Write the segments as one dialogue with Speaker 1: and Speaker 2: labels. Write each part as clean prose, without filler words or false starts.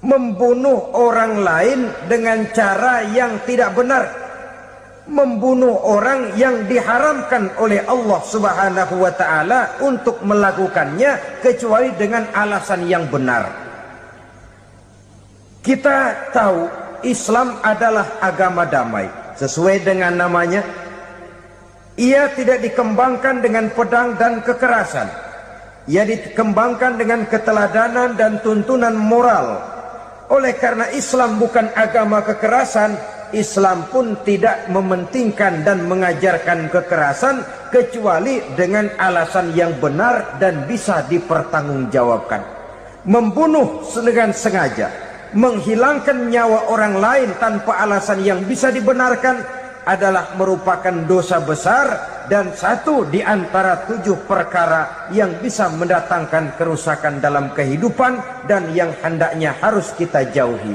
Speaker 1: membunuh orang lain dengan cara yang tidak benar, membunuh orang yang diharamkan oleh Allah Subhanahu wa ta'ala untuk melakukannya kecuali dengan alasan yang benar. Kita tahu Islam adalah agama damai. Sesuai dengan namanya, ia tidak dikembangkan dengan pedang dan kekerasan. Ia dikembangkan dengan keteladanan dan tuntunan moral. Oleh karena Islam bukan agama kekerasan, Islam pun tidak mementingkan dan mengajarkan kekerasan kecuali dengan alasan yang benar dan bisa dipertanggungjawabkan. Membunuh dengan sengaja, menghilangkan nyawa orang lain tanpa alasan yang bisa dibenarkan adalah merupakan dosa besar dan satu di antara 7 perkara yang bisa mendatangkan kerusakan dalam kehidupan dan yang hendaknya harus kita jauhi.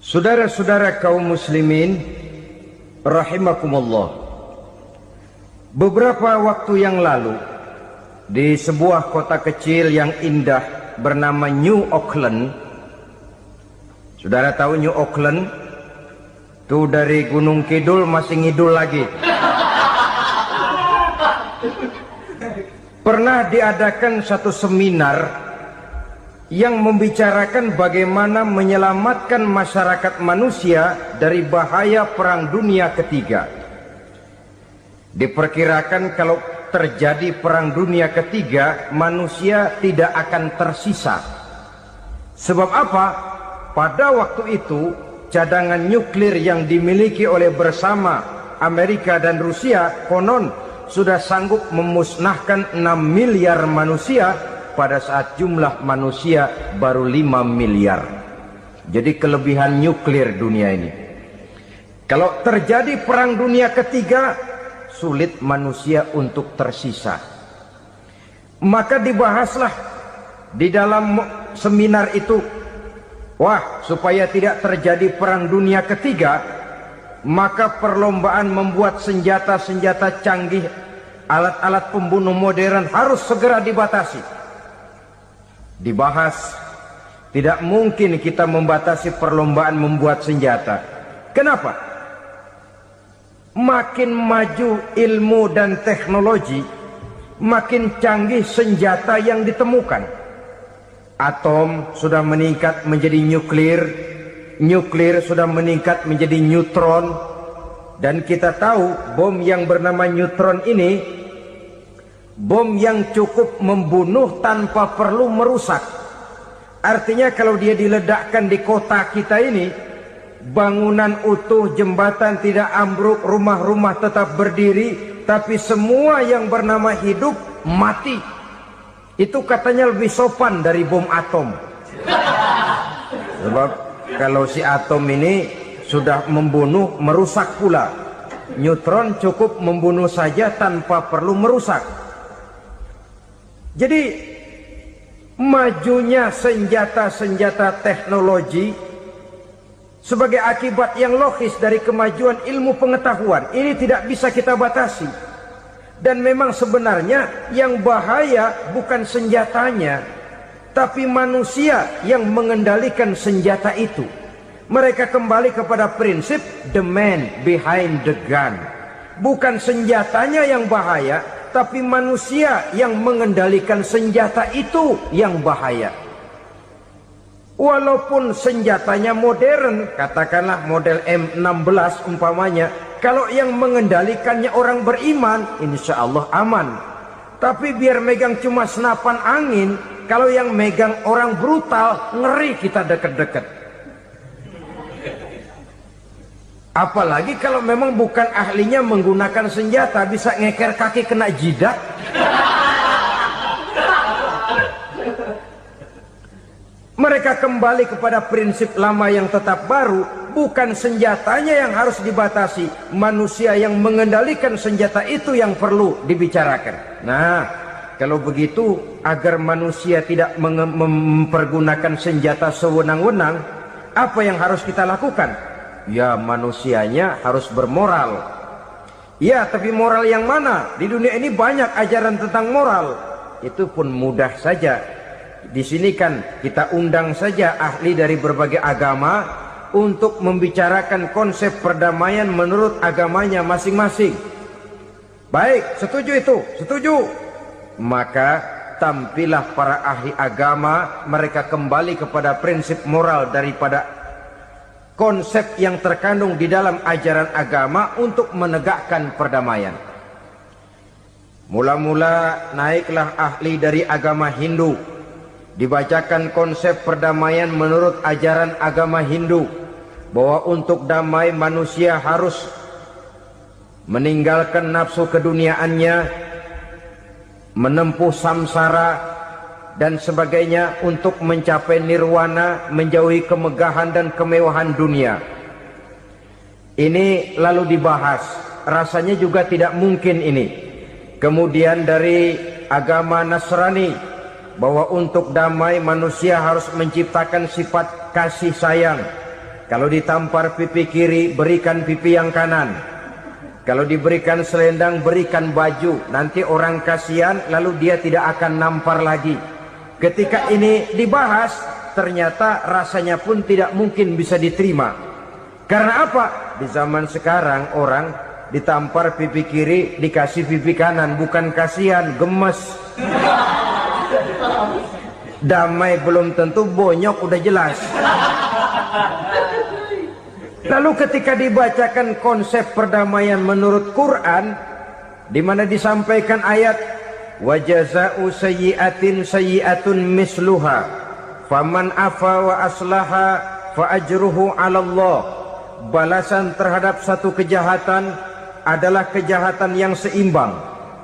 Speaker 1: Saudara-saudara kaum muslimin rahimakumullah, beberapa waktu yang lalu di sebuah kota kecil yang indah bernama New Auckland. Saudara tahu New Auckland? Tuh dari Gunung Kidul masih ngidul lagi. Pernah diadakan satu seminar yang membicarakan bagaimana menyelamatkan masyarakat manusia dari bahaya Perang Dunia Ketiga. Diperkirakan kalau terjadi Perang Dunia Ketiga, manusia tidak akan tersisa. Sebab apa? Pada waktu itu cadangan nuklir yang dimiliki oleh bersama Amerika dan Rusia konon sudah sanggup memusnahkan 6 miliar manusia pada saat jumlah manusia baru 5 miliar. Jadi kelebihan nuklir dunia ini. Kalau terjadi Perang Dunia Ketiga, sulit manusia untuk tersisa. Maka dibahaslah di dalam seminar itu, wah, supaya tidak terjadi Perang Dunia Ketiga, maka perlombaan membuat senjata-senjata canggih, alat-alat pembunuh modern harus segera dibatasi. Dibahas, tidak mungkin kita membatasi perlombaan membuat senjata. Kenapa? Makin maju ilmu dan teknologi, makin canggih senjata yang ditemukan. Atom sudah meningkat menjadi nuklir, nuklir sudah meningkat menjadi neutron, dan kita tahu bom yang bernama neutron ini bom yang cukup membunuh tanpa perlu merusak. Artinya kalau dia diledakkan di kota kita ini, bangunan utuh, jembatan tidak ambruk, rumah-rumah tetap berdiri, tapi semua yang bernama hidup mati. Itu katanya lebih sopan dari bom atom. Sebab kalau si atom ini sudah membunuh, merusak pula. Neutron cukup membunuh saja tanpa perlu merusak. Jadi majunya senjata-senjata teknologi sebagai akibat yang logis dari kemajuan ilmu pengetahuan ini tidak bisa kita batasi. Dan memang sebenarnya yang bahaya bukan senjatanya, tapi manusia yang mengendalikan senjata itu. Mereka kembali kepada prinsip the man behind the gun. Bukan senjatanya yang bahaya, tapi manusia yang mengendalikan senjata itu yang bahaya. Walaupun senjatanya modern, katakanlah model M16 umpamanya, kalau yang mengendalikannya orang beriman, insya Allah aman. Tapi biar megang cuma senapan angin, kalau yang megang orang brutal, ngeri kita deket-deket. Apalagi kalau memang bukan ahlinya menggunakan senjata, bisa ngeker kaki kena jidat. Mereka kembali kepada prinsip lama yang tetap baru. Bukan senjatanya yang harus dibatasi, manusia yang mengendalikan senjata itu yang perlu dibicarakan. Nah, kalau begitu, agar manusia tidak mempergunakan senjata sewenang-wenang, apa yang harus kita lakukan? Ya, manusianya harus bermoral. Ya, tapi moral yang mana? Di dunia ini banyak ajaran tentang moral. Itu pun mudah saja. Di sini kan kita undang saja ahli dari berbagai agama untuk membicarakan konsep perdamaian menurut agamanya masing-masing. Baik, setuju itu, setuju. Maka tampillah para ahli agama, mereka kembali kepada prinsip moral daripada konsep yang terkandung di dalam ajaran agama untuk menegakkan perdamaian. Mula-mula naiklah ahli dari agama Hindu, dibacakan konsep perdamaian menurut ajaran agama Hindu, bahwa untuk damai manusia harus meninggalkan nafsu keduniaannya, menempuh samsara dan sebagainya untuk mencapai nirwana, menjauhi kemegahan dan kemewahan dunia. Ini lalu dibahas, rasanya juga tidak mungkin ini. Kemudian dari agama Nasrani, bahwa untuk damai manusia harus menciptakan sifat kasih sayang. Kalau ditampar pipi kiri, berikan pipi yang kanan. Kalau diberikan selendang, berikan baju. Nanti orang kasihan, lalu dia tidak akan nampar lagi. Ketika ini dibahas, ternyata rasanya pun tidak mungkin bisa diterima. Karena apa? Di zaman sekarang orang ditampar pipi kiri, dikasih pipi kanan. Bukan kasihan, gemes. Damai belum tentu, bonyok udah jelas. Lalu ketika dibacakan konsep perdamaian menurut Quran, di mana disampaikan ayat wa jazaa'u sayyi'atin sayyi'atun misluha faman afa wa aslaha fa ajruhu 'ala Allah. Balasan terhadap satu kejahatan adalah kejahatan yang seimbang,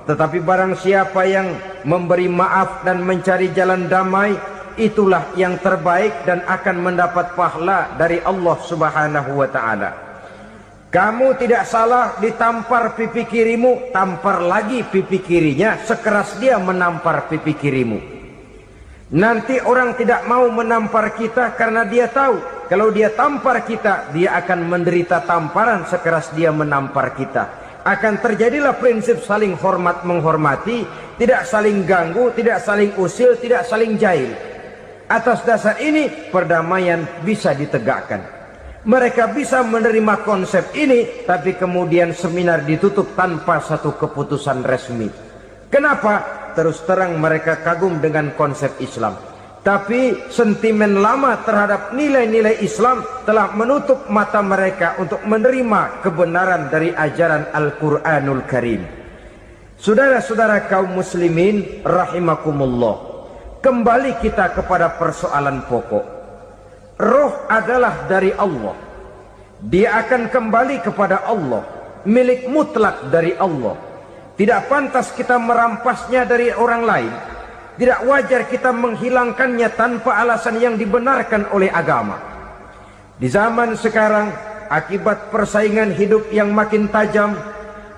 Speaker 1: tetapi barang siapa yang memberi maaf dan mencari jalan damai, itulah yang terbaik dan akan mendapat pahala dari Allah Subhanahu wa ta'ala. Kamu tidak salah ditampar pipi kirimu, tampar lagi pipi kirinya sekeras dia menampar pipi kirimu. Nanti orang tidak mau menampar kita karena dia tahu kalau dia tampar kita, dia akan menderita tamparan sekeras dia menampar kita. Akan terjadilah prinsip saling hormat menghormati, tidak saling ganggu, tidak saling usil, tidak saling jahil. Atas dasar ini perdamaian bisa ditegakkan. Mereka bisa menerima konsep ini, tapi kemudian seminar ditutup tanpa satu keputusan resmi. Kenapa? Terus terang mereka kagum dengan konsep Islam, tapi sentimen lama terhadap nilai-nilai Islam telah menutup mata mereka untuk menerima kebenaran dari ajaran Al-Quranul Karim. Saudara-saudara kaum muslimin rahimakumullah, kembali kita kepada persoalan pokok. Roh adalah dari Allah. Dia akan kembali kepada Allah, milik mutlak dari Allah. Tidak pantas kita merampasnya dari orang lain. Tidak wajar kita menghilangkannya tanpa alasan yang dibenarkan oleh agama. Di zaman sekarang, akibat persaingan hidup yang makin tajam,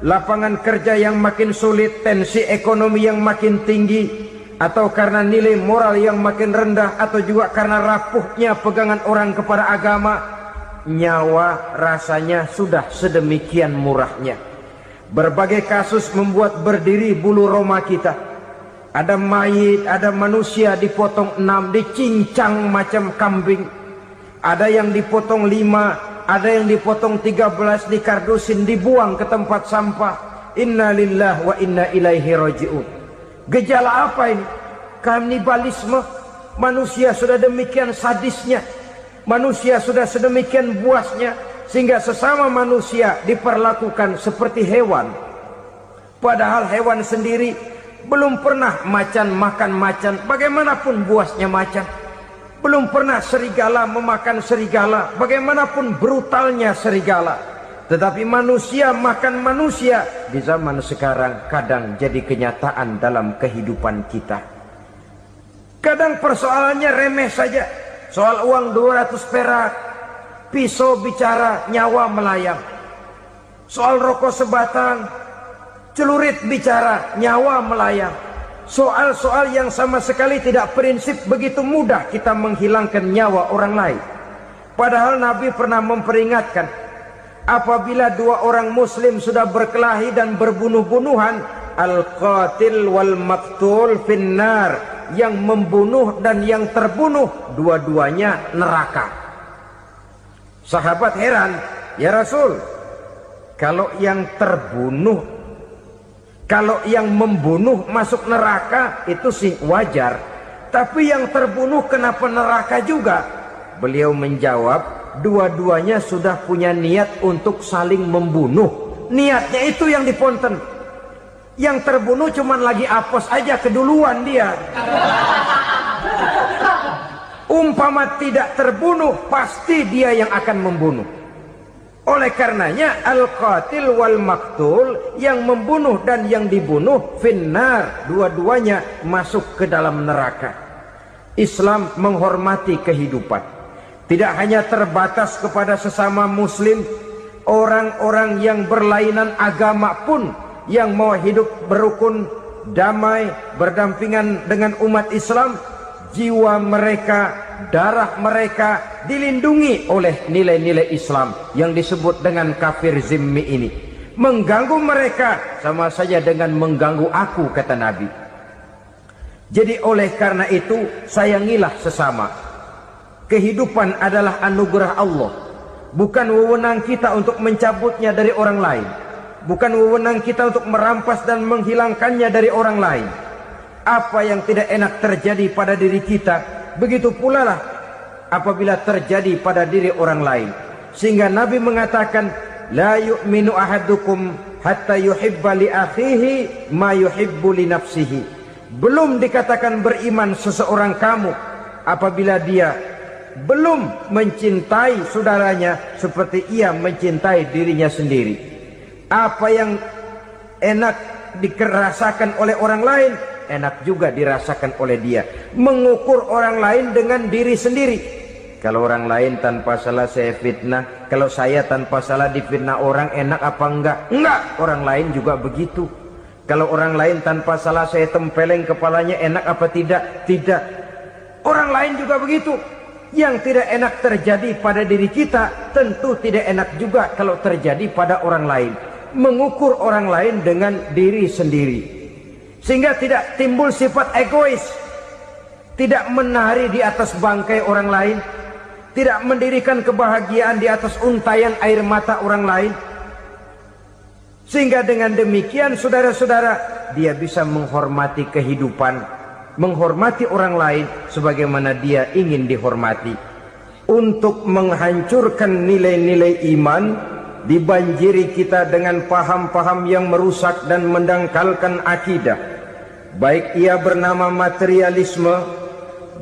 Speaker 1: lapangan kerja yang makin sulit, tensi ekonomi yang makin tinggi, atau karena nilai moral yang makin rendah, atau juga karena rapuhnya pegangan orang kepada agama, nyawa rasanya sudah sedemikian murahnya. Berbagai kasus membuat berdiri bulu roma kita. Ada mayit, ada manusia dipotong 6, dicincang macam kambing. Ada yang dipotong 5, ada yang dipotong 13, dikardusin, dibuang ke tempat sampah. Inna lillahi wa inna ilaihi raji'un. Gejala apa ini? Kanibalisme. Manusia sudah demikian sadisnya, manusia sudah sedemikian buasnya, sehingga sesama manusia diperlakukan seperti hewan. Padahal hewan sendiri belum pernah macan makan macan, bagaimanapun buasnya macan. Belum pernah serigala memakan serigala, bagaimanapun brutalnya serigala. Tetapi manusia makan manusia di zaman sekarang kadang jadi kenyataan dalam kehidupan kita. Kadang persoalannya remeh saja. Soal uang 200 perak, pisau bicara, nyawa melayang. Soal rokok sebatang, celurit bicara, nyawa melayang. Soal-soal yang sama sekali tidak prinsip, begitu mudah kita menghilangkan nyawa orang lain. Padahal Nabi pernah memperingatkan, apabila dua orang muslim sudah berkelahi dan berbunuh-bunuhan, al-qatil wal maqtul finnar, yang membunuh dan yang terbunuh dua-duanya neraka. Sahabat heran, ya Rasul, kalau yang membunuh masuk neraka itu sih wajar, tapi yang terbunuh kenapa neraka juga? Beliau menjawab, dua-duanya sudah punya niat untuk saling membunuh. Niatnya itu yang diponten. Yang terbunuh cuman lagi apes aja keduluan dia. Umpama tidak terbunuh, pasti dia yang akan membunuh. Oleh karenanya al-qatil wal maktul, yang membunuh dan yang dibunuh finnar, dua-duanya masuk ke dalam neraka. Islam menghormati kehidupan, tidak hanya terbatas kepada sesama muslim, orang-orang yang berlainan agama pun yang mau hidup berukun, damai, berdampingan dengan umat Islam, jiwa mereka, darah mereka dilindungi oleh nilai-nilai Islam yang disebut dengan kafir zimmi ini. Mengganggu mereka sama saja dengan mengganggu aku, kata Nabi. Jadi oleh karena itu, sayangilah sesama. Kehidupan adalah anugerah Allah, bukan wewenang kita untuk mencabutnya dari orang lain, bukan wewenang kita untuk merampas dan menghilangkannya dari orang lain. Apa yang tidak enak terjadi pada diri kita, begitu pula lah apabila terjadi pada diri orang lain. Sehingga Nabi mengatakan, la yu'minu ahadukum hatta yuhibba li akhihi ma yuhibbu li nafsihi. Belum dikatakan beriman seseorang kamu apabila dia belum mencintai saudaranya seperti ia mencintai dirinya sendiri. Apa yang enak dirasakan oleh orang lain, enak juga dirasakan oleh dia. Mengukur orang lain dengan diri sendiri. Kalau orang lain tanpa salah saya fitnah, kalau saya tanpa salah difitnah orang, enak apa enggak? Enggak, orang lain juga begitu. Kalau orang lain tanpa salah saya tempeleng kepalanya, enak apa tidak? Tidak. Orang lain juga begitu. Yang tidak enak terjadi pada diri kita, tentu tidak enak juga kalau terjadi pada orang lain. Mengukur orang lain dengan diri sendiri, sehingga tidak timbul sifat egois, tidak menari di atas bangkai orang lain, tidak mendirikan kebahagiaan di atas untayan air mata orang lain. Sehingga dengan demikian saudara-saudara, dia bisa menghormati kehidupan, menghormati orang lain sebagaimana dia ingin dihormati. Untuk menghancurkan nilai-nilai iman, dibanjiri kita dengan paham-paham yang merusak dan mendangkalkan akidah, baik ia bernama materialisme,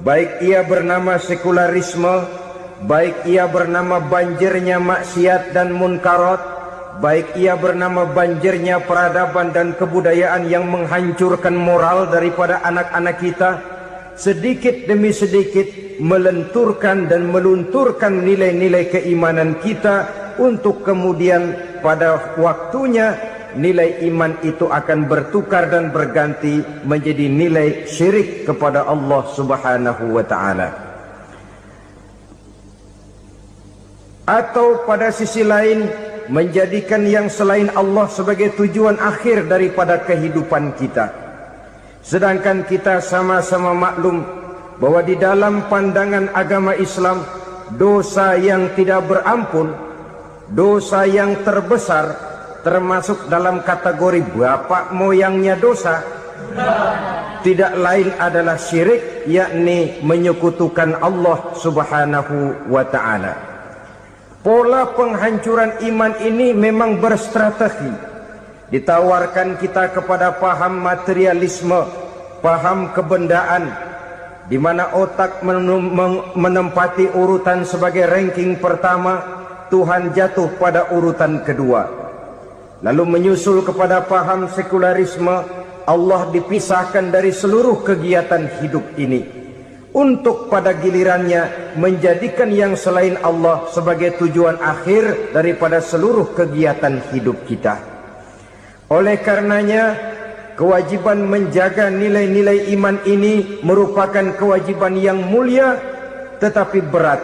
Speaker 1: baik ia bernama sekularisme, baik ia bernama banjirnya maksiat dan munkarat, baik ia bernama banjirnya peradaban dan kebudayaan yang menghancurkan moral daripada anak-anak kita. Sedikit demi sedikit melenturkan dan melunturkan nilai-nilai keimanan kita, untuk kemudian pada waktunya nilai iman itu akan bertukar dan berganti menjadi nilai syirik kepada Allah Subhanahu wa ta'ala. Atau pada sisi lain, menjadikan yang selain Allah sebagai tujuan akhir daripada kehidupan kita. Sedangkan kita sama-sama maklum bahwa di dalam pandangan agama Islam, dosa yang tidak berampun, dosa yang terbesar, termasuk dalam kategori bapak moyangnya dosa, tidak lain adalah syirik, yakni menyekutukan Allah Subhanahu wa ta'ala. Pola penghancuran iman ini memang berstrategi. Ditawarkan kita kepada paham materialisme, paham kebendaan, di mana otak menempati urutan sebagai ranking pertama, Tuhan jatuh pada urutan kedua. Lalu menyusul kepada paham sekularisme, Allah dipisahkan dari seluruh kegiatan hidup ini, untuk pada gilirannya menjadikan yang selain Allah sebagai tujuan akhir daripada seluruh kegiatan hidup kita. Oleh karenanya, kewajiban menjaga nilai-nilai iman ini merupakan kewajiban yang mulia tetapi berat,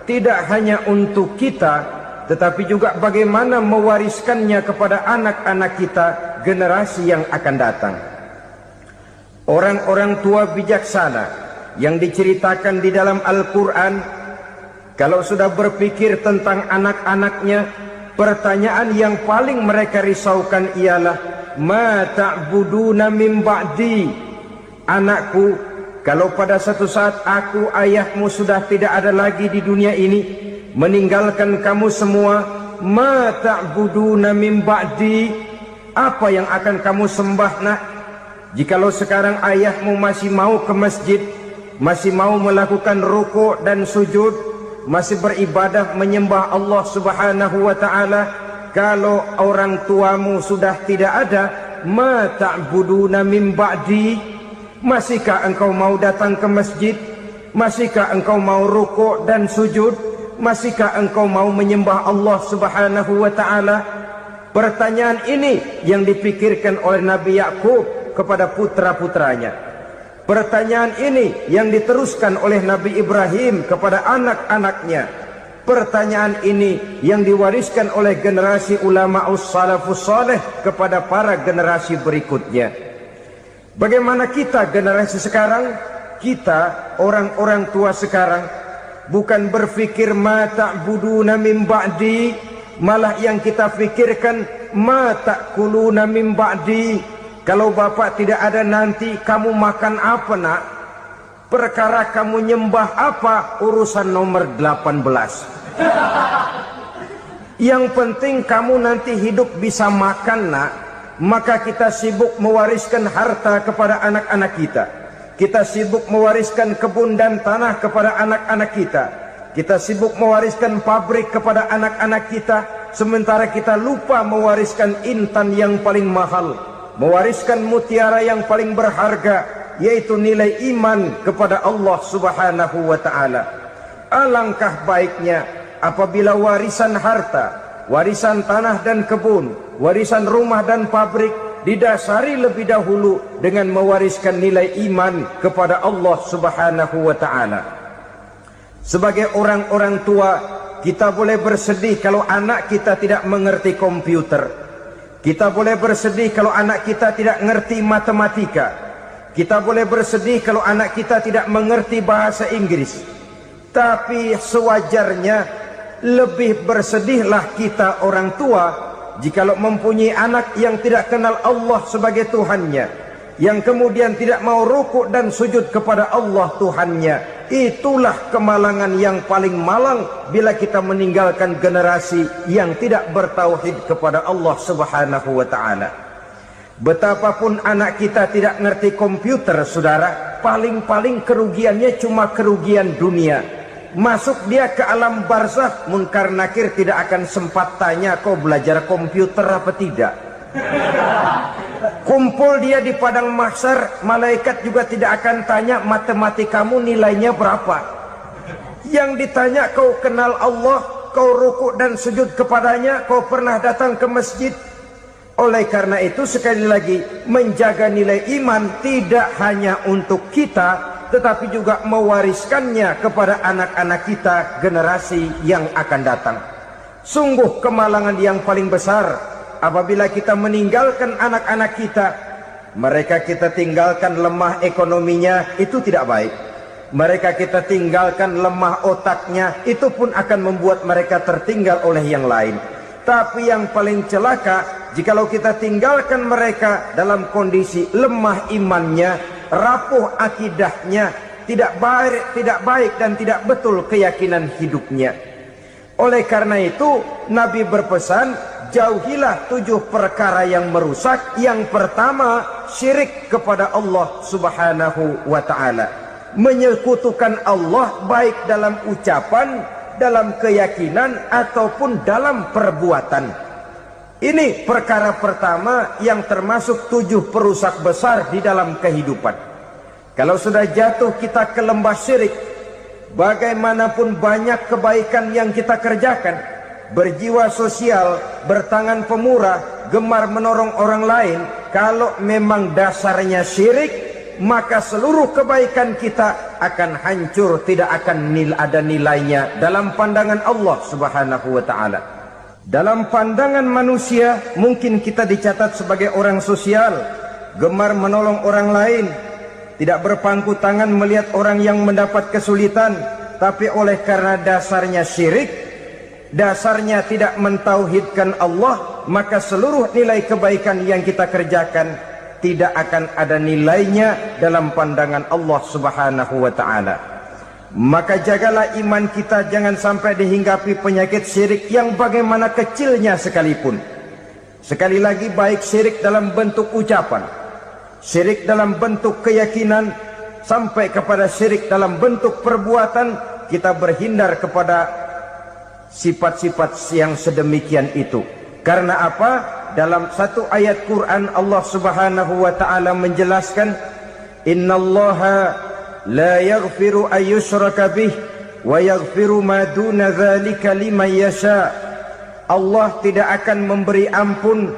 Speaker 1: tidak hanya untuk kita, tetapi juga bagaimana mewariskannya kepada anak-anak kita, generasi yang akan datang. Orang-orang tua bijaksana yang diceritakan di dalam Al-Quran, kalau sudah berpikir tentang anak-anaknya, pertanyaan yang paling mereka risaukan ialah, ma ta'buduna min ba'di. Anakku, kalau pada satu saat aku, ayahmu sudah tidak ada lagi di dunia ini, meninggalkan kamu semua, ma ta'buduna min ba'di, apa yang akan kamu sembah nak? Jikalau sekarang ayahmu masih mau ke masjid, masih mau melakukan rukuk dan sujud, masih beribadah menyembah Allah Subhanahu wa ta'ala, kalau orang tuamu sudah tidak ada, ma ta'buduna min ba'di, masihkah engkau mau datang ke masjid? Masihkah engkau mau rukuk dan sujud? Masihkah engkau mau menyembah Allah Subhanahu wa ta'ala? Pertanyaan ini yang dipikirkan oleh Nabi Yakub kepada putra-putranya. Pertanyaan ini yang diteruskan oleh Nabi Ibrahim kepada anak-anaknya. Pertanyaan ini yang diwariskan oleh generasi ulama salafus saleh kepada para generasi berikutnya. Bagaimana kita generasi sekarang? Kita orang-orang tua sekarang bukan berfikir ma ta'buduna min ba'di, malah yang kita fikirkan ma ta'kuluna min ba'di. Kalau bapak tidak ada nanti kamu makan apa nak? Perkara kamu nyembah apa, urusan nomor 18. Yang penting kamu nanti hidup bisa makan nak. Maka kita sibuk mewariskan harta kepada anak-anak kita. Kita sibuk mewariskan kebun dan tanah kepada anak-anak kita. Kita sibuk mewariskan pabrik kepada anak-anak kita, sementara kita lupa mewariskan intan yang paling mahal, mewariskan mutiara yang paling berharga, yaitu nilai iman kepada Allah Subhanahu wa ta'ala. Alangkah baiknya apabila warisan harta, warisan tanah dan kebun, warisan rumah dan pabrik didasari lebih dahulu dengan mewariskan nilai iman kepada Allah Subhanahu wa ta'ala. Sebagai orang-orang tua, kita boleh bersedih kalau anak kita tidak mengerti komputer. Kita boleh bersedih kalau anak kita tidak mengerti matematika. Kita boleh bersedih kalau anak kita tidak mengerti bahasa Inggris. Tapi sewajarnya lebih bersedihlah kita orang tua jikalau mempunyai anak yang tidak kenal Allah sebagai Tuhannya, yang kemudian tidak mau rukuk dan sujud kepada Allah Tuhannya. Itulah kemalangan yang paling malang bila kita meninggalkan generasi yang tidak bertauhid kepada Allah Subhanahu wa ta'ala. Betapapun anak kita tidak ngerti komputer, saudara, paling-paling kerugiannya cuma kerugian dunia. Masuk dia ke alam barzakh, munkar nakir tidak akan sempat tanya kau belajar komputer apa tidak. Kumpul dia di padang mahsyar, malaikat juga tidak akan tanya matematikamu nilainya berapa. Yang ditanya kau kenal Allah, kau rukuk dan sujud kepadanya, kau pernah datang ke masjid. Oleh karena itu sekali lagi, menjaga nilai iman tidak hanya untuk kita, tetapi juga mewariskannya kepada anak-anak kita, generasi yang akan datang. Sungguh kemalangan yang paling besar apabila kita meninggalkan anak-anak kita. Mereka kita tinggalkan lemah ekonominya, itu tidak baik. Mereka kita tinggalkan lemah otaknya, itu pun akan membuat mereka tertinggal oleh yang lain. Tapi yang paling celaka, jikalau kita tinggalkan mereka dalam kondisi lemah imannya, rapuh akidahnya, tidak baik dan tidak betul keyakinan hidupnya. Oleh karena itu Nabi berpesan, jauhilah 7 perkara yang merusak. Yang pertama, syirik kepada Allah Subhanahu wa ta'ala. Menyekutukan Allah baik dalam ucapan, dalam keyakinan, ataupun dalam perbuatan. Ini perkara pertama yang termasuk 7 perusak besar di dalam kehidupan. Kalau sudah jatuh kita ke lembah syirik, bagaimanapun banyak kebaikan yang kita kerjakan, berjiwa sosial, bertangan pemurah, gemar menolong orang lain, kalau memang dasarnya syirik, maka seluruh kebaikan kita akan hancur, tidak akan ada nilainya dalam pandangan Allah Subhanahu wa ta'ala. Dalam pandangan manusia, mungkin kita dicatat sebagai orang sosial, gemar menolong orang lain, tidak berpangku tangan melihat orang yang mendapat kesulitan, tapi oleh karena dasarnya syirik, dasarnya tidak mentauhidkan Allah, maka seluruh nilai kebaikan yang kita kerjakan tidak akan ada nilainya dalam pandangan Allah Subhanahu wa ta'ala. Maka jagalah iman kita jangan sampai dihinggapi penyakit syirik yang bagaimana kecilnya sekalipun. Sekali lagi, baik syirik dalam bentuk ucapan, syirik dalam bentuk keyakinan, sampai kepada syirik dalam bentuk perbuatan, kita berhindar kepada sifat-sifat yang sedemikian itu. Karena apa? Dalam satu ayat Quran Allah Subhanahu wa ta'ala menjelaskan, innallaha la yaghfiru ayyushraka bih wa yaghfiru ma duna dzalika liman yasha. Allah tidak akan memberi ampun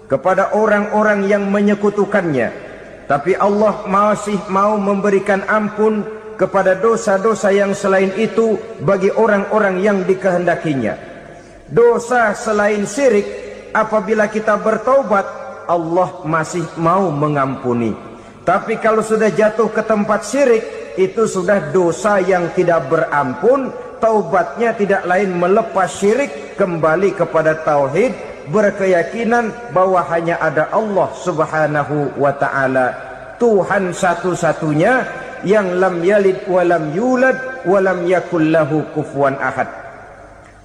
Speaker 1: kepada orang-orang yang menyekutukannya, tapi Allah masih mau memberikan ampun kepada dosa-dosa yang selain itu bagi orang-orang yang dikehendakinya. Dosa selain syirik, apabila kita bertaubat, Allah masih mau mengampuni. Tapi kalau sudah jatuh ke tempat syirik, itu sudah dosa yang tidak berampun. Taubatnya tidak lain melepas syirik, kembali kepada tauhid, berkeyakinan bahwa hanya ada Allah Subhanahu wa ta'ala, Tuhan satu-satunya yang lam yalid walam yulad walam yakul lahu kufuwan ahad.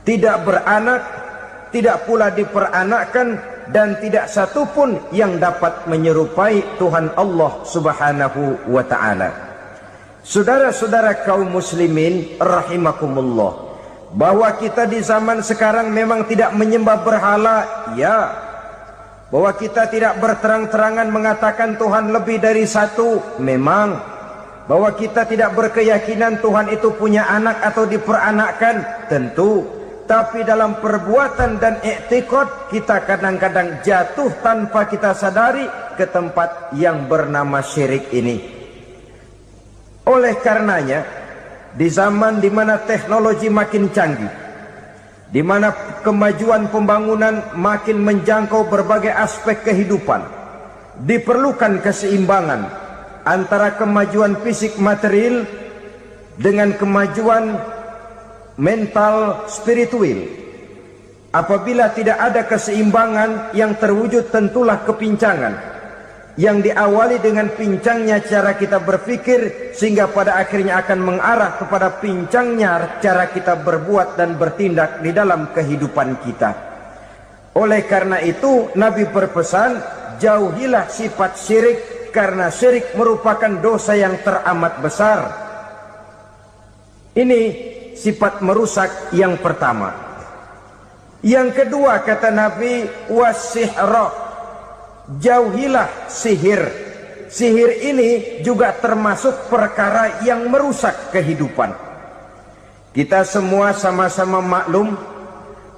Speaker 1: Tidak beranak, tidak pula diperanakkan, dan tidak satupun yang dapat menyerupai Tuhan Allah Subhanahu wa ta'ala. Saudara-saudara kaum muslimin rahimakumullah, bahwa kita di zaman sekarang memang tidak menyembah berhala, ya. Bahwa kita tidak berterang-terangan mengatakan Tuhan lebih dari satu, memang. Bahwa kita tidak berkeyakinan Tuhan itu punya anak atau diperanakkan, tentu. Tapi dalam perbuatan dan i'tiqad, kita kadang-kadang jatuh tanpa kita sadari ke tempat yang bernama syirik ini. Oleh karenanya, di zaman di mana teknologi makin canggih, di mana kemajuan pembangunan makin menjangkau berbagai aspek kehidupan, diperlukan keseimbangan antara kemajuan fisik material dengan kemajuan mental spiritual. Apabila tidak ada keseimbangan, yang terwujud tentulah kepincangan, yang diawali dengan pincangnya cara kita berpikir, sehingga pada akhirnya akan mengarah kepada pincangnya cara kita berbuat dan bertindak di dalam kehidupan kita. Oleh karena itu, Nabi berpesan, jauhilah sifat syirik, karena syirik merupakan dosa yang teramat besar. Ini sifat merusak yang pertama. Yang kedua, kata Nabi, wasihra, jauhilah sihir. Sihir ini juga termasuk perkara yang merusak kehidupan. Kita semua sama-sama maklum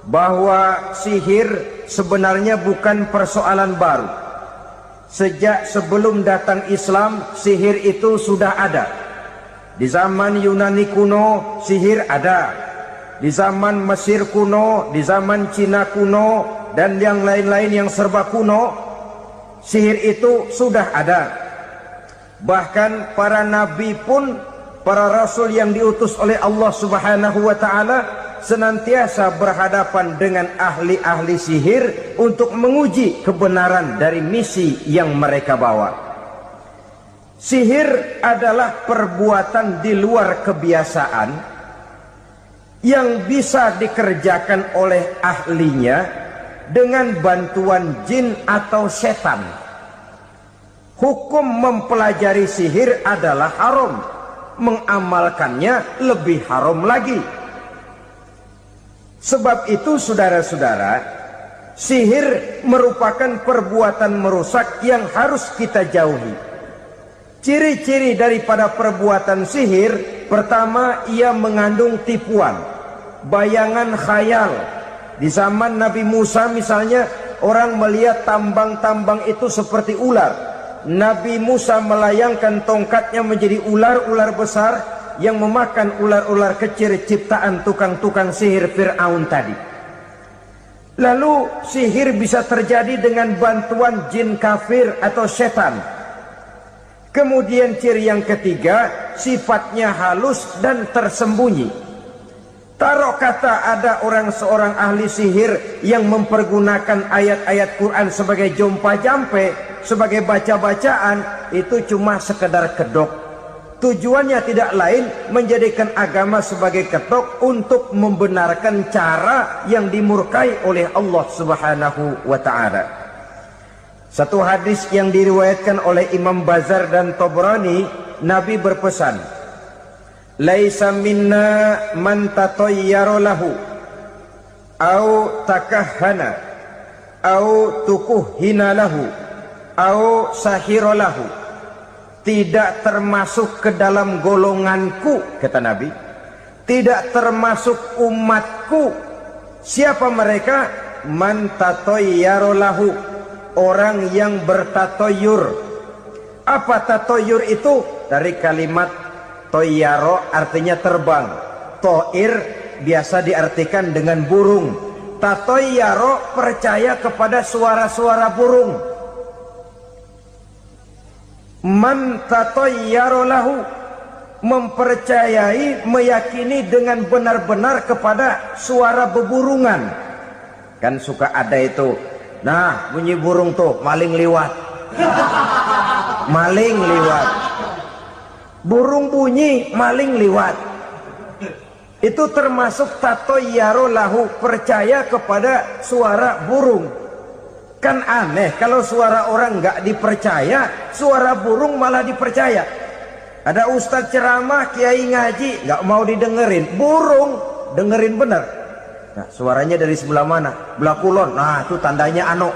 Speaker 1: bahwa sihir sebenarnya bukan persoalan baru. Sejak sebelum datang Islam, sihir itu sudah ada. Di zaman Yunani kuno, sihir ada. Di zaman Mesir kuno, di zaman Cina kuno, dan yang lain-lain yang serba kuno, sihir itu sudah ada. Bahkan para nabi pun, para rasul yang diutus oleh Allah Subhanahu wa ta'ala, senantiasa berhadapan dengan ahli-ahli sihir untuk menguji kebenaran dari misi yang mereka bawa. Sihir adalah perbuatan di luar kebiasaan yang bisa dikerjakan oleh ahlinya dengan bantuan jin atau setan. Hukum mempelajari sihir adalah haram, mengamalkannya lebih haram lagi. Sebab itu saudara-saudara, sihir merupakan perbuatan merusak yang harus kita jauhi. Ciri-ciri daripada perbuatan sihir, pertama, ia mengandung tipuan, bayangan khayal. Di zaman Nabi Musa misalnya, orang melihat tambang-tambang itu seperti ular. Nabi Musa melayangkan tongkatnya menjadi ular-ular besar yang memakan ular-ular kecil ciptaan tukang-tukang sihir Fir'aun tadi. Lalu sihir bisa terjadi dengan bantuan jin kafir atau setan. Kemudian ciri yang ketiga, sifatnya halus dan tersembunyi. Taruh kata ada seorang ahli sihir yang mempergunakan ayat-ayat Quran sebagai jompa-jampe, sebagai baca-bacaan, itu cuma sekedar kedok. Tujuannya tidak lain menjadikan agama sebagai kedok untuk membenarkan cara yang dimurkai oleh Allah Subhanahu wa ta'ala. Satu hadis yang diriwayatkan oleh Imam Bazar dan Tabrani, Nabi berpesan, "Laisa minna man tatayyara lahu au takahhana au tukuhina lahu au sahira lahu." Tidak termasuk ke dalam golonganku, kata Nabi. Tidak termasuk umatku. Siapa mereka? Man tatayyara lahu, orang yang bertatoyur. Apa tatoyur itu? Dari kalimat toyaro, artinya terbang. Toir biasa diartikan dengan burung. Tatoyaro percaya kepada suara-suara burung. Man tatayyara lahu, mempercayai, meyakini dengan benar-benar kepada suara beburungan. Kan suka ada itu, nah bunyi burung tuh, maling liwat. Maling liwat. Burung bunyi, maling liwat. Itu termasuk tatayyara lahu, percaya kepada suara burung. Kan aneh kalau suara orang nggak dipercaya, suara burung malah dipercaya. Ada ustadz ceramah, kiai ngaji, nggak mau didengerin, burung dengerin bener. Nah, suaranya dari sebelah mana? Belah kulon. Nah, itu tandanya ano.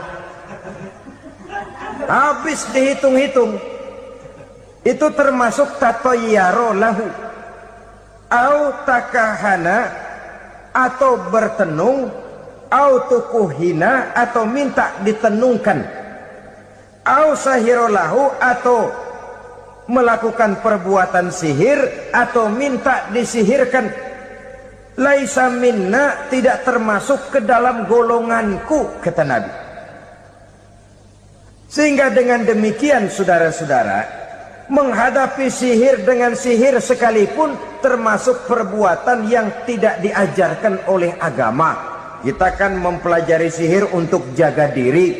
Speaker 1: Habis dihitung-hitung. Itu termasuk tatayyara lahu. Au takahana, atau bertenung, au tukuhina, atau minta ditenungkan, au sahirolahu, atau melakukan perbuatan sihir, atau minta disihirkan. Laisa minna, tidak termasuk ke dalam golonganku, kata Nabi. Sehingga dengan demikian saudara-saudara, menghadapi sihir dengan sihir sekalipun termasuk perbuatan yang tidak diajarkan oleh agama. Kita kan mempelajari sihir untuk jaga diri.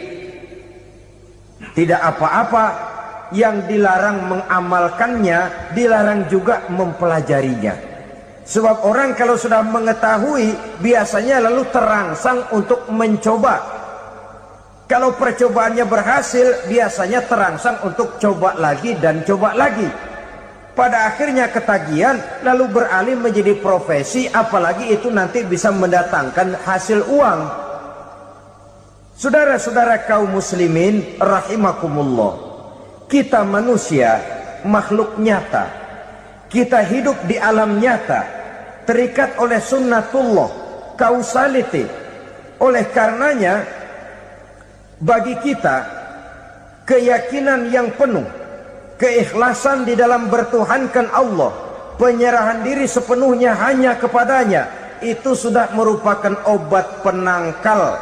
Speaker 1: Tidak apa-apa, yang dilarang mengamalkannya, dilarang juga mempelajarinya. Sebab orang kalau sudah mengetahui, biasanya lalu terangsang untuk mencoba. Kalau percobaannya berhasil, biasanya terangsang untuk coba lagi dan coba lagi. Pada akhirnya ketagihan, lalu beralih menjadi profesi, apalagi itu nanti bisa mendatangkan hasil uang. Saudara-saudara kaum muslimin rahimakumullah, kita manusia makhluk nyata. Kita hidup di alam nyata, terikat oleh sunnatullah, causality. Oleh karenanya, bagi kita keyakinan yang penuh, keikhlasan di dalam bertuhankan Allah, penyerahan diri sepenuhnya hanya kepadanya, itu sudah merupakan obat penangkal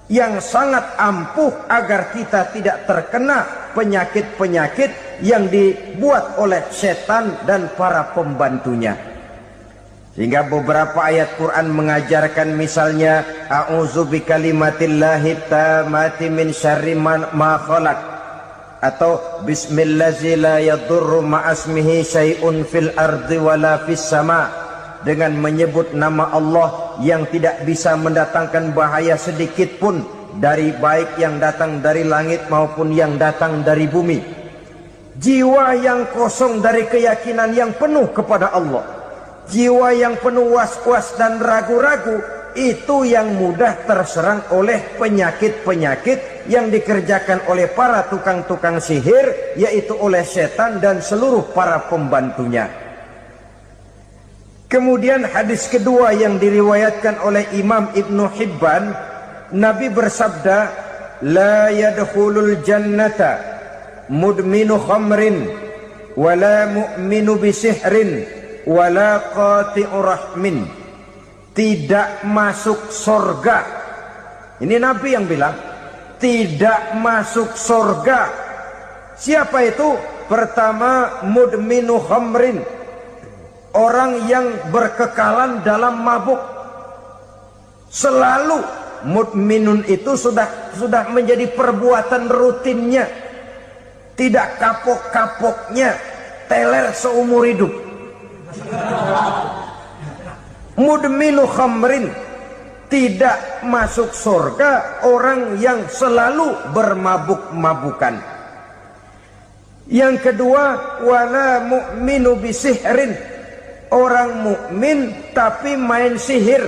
Speaker 1: yang sangat ampuh agar kita tidak terkena penyakit-penyakit yang dibuat oleh setan dan para pembantunya. Sehingga beberapa ayat Quran mengajarkan, misalnya a'udzu bikalimatillahi tammati min syarri ma khalaq, atau bismillazi la yadurru ma'asmihi syai'un fil ardi wala fis sama, dengan menyebut nama Allah yang tidak bisa mendatangkan bahaya sedikit pun, dari baik yang datang dari langit maupun yang datang dari bumi. Jiwa yang kosong dari keyakinan yang penuh kepada Allah, jiwa yang penuh was-was dan ragu-ragu, itu yang mudah terserang oleh penyakit-penyakit yang dikerjakan oleh para tukang-tukang sihir, yaitu oleh setan dan seluruh para pembantunya. Kemudian hadis kedua yang diriwayatkan oleh Imam Ibnu Hibban, Nabi bersabda, la yadkhulul jannata mudminu khamrin wala mu'minu bisihrin wala qati'u rahmin. Tidak masuk surga. Ini Nabi yang bilang, tidak masuk surga Siapa itu? Pertama, mudminu khamrin, orang yang berkekalan dalam mabuk. Selalu mudminun itu sudah menjadi perbuatan rutinnya, tidak kapok-kapoknya, teler seumur hidup. Mudminu khamrin, tidak masuk surga orang yang selalu bermabuk-mabukan. Yang kedua, wala mu'minu bisihrin, orang mukmin tapi main sihir.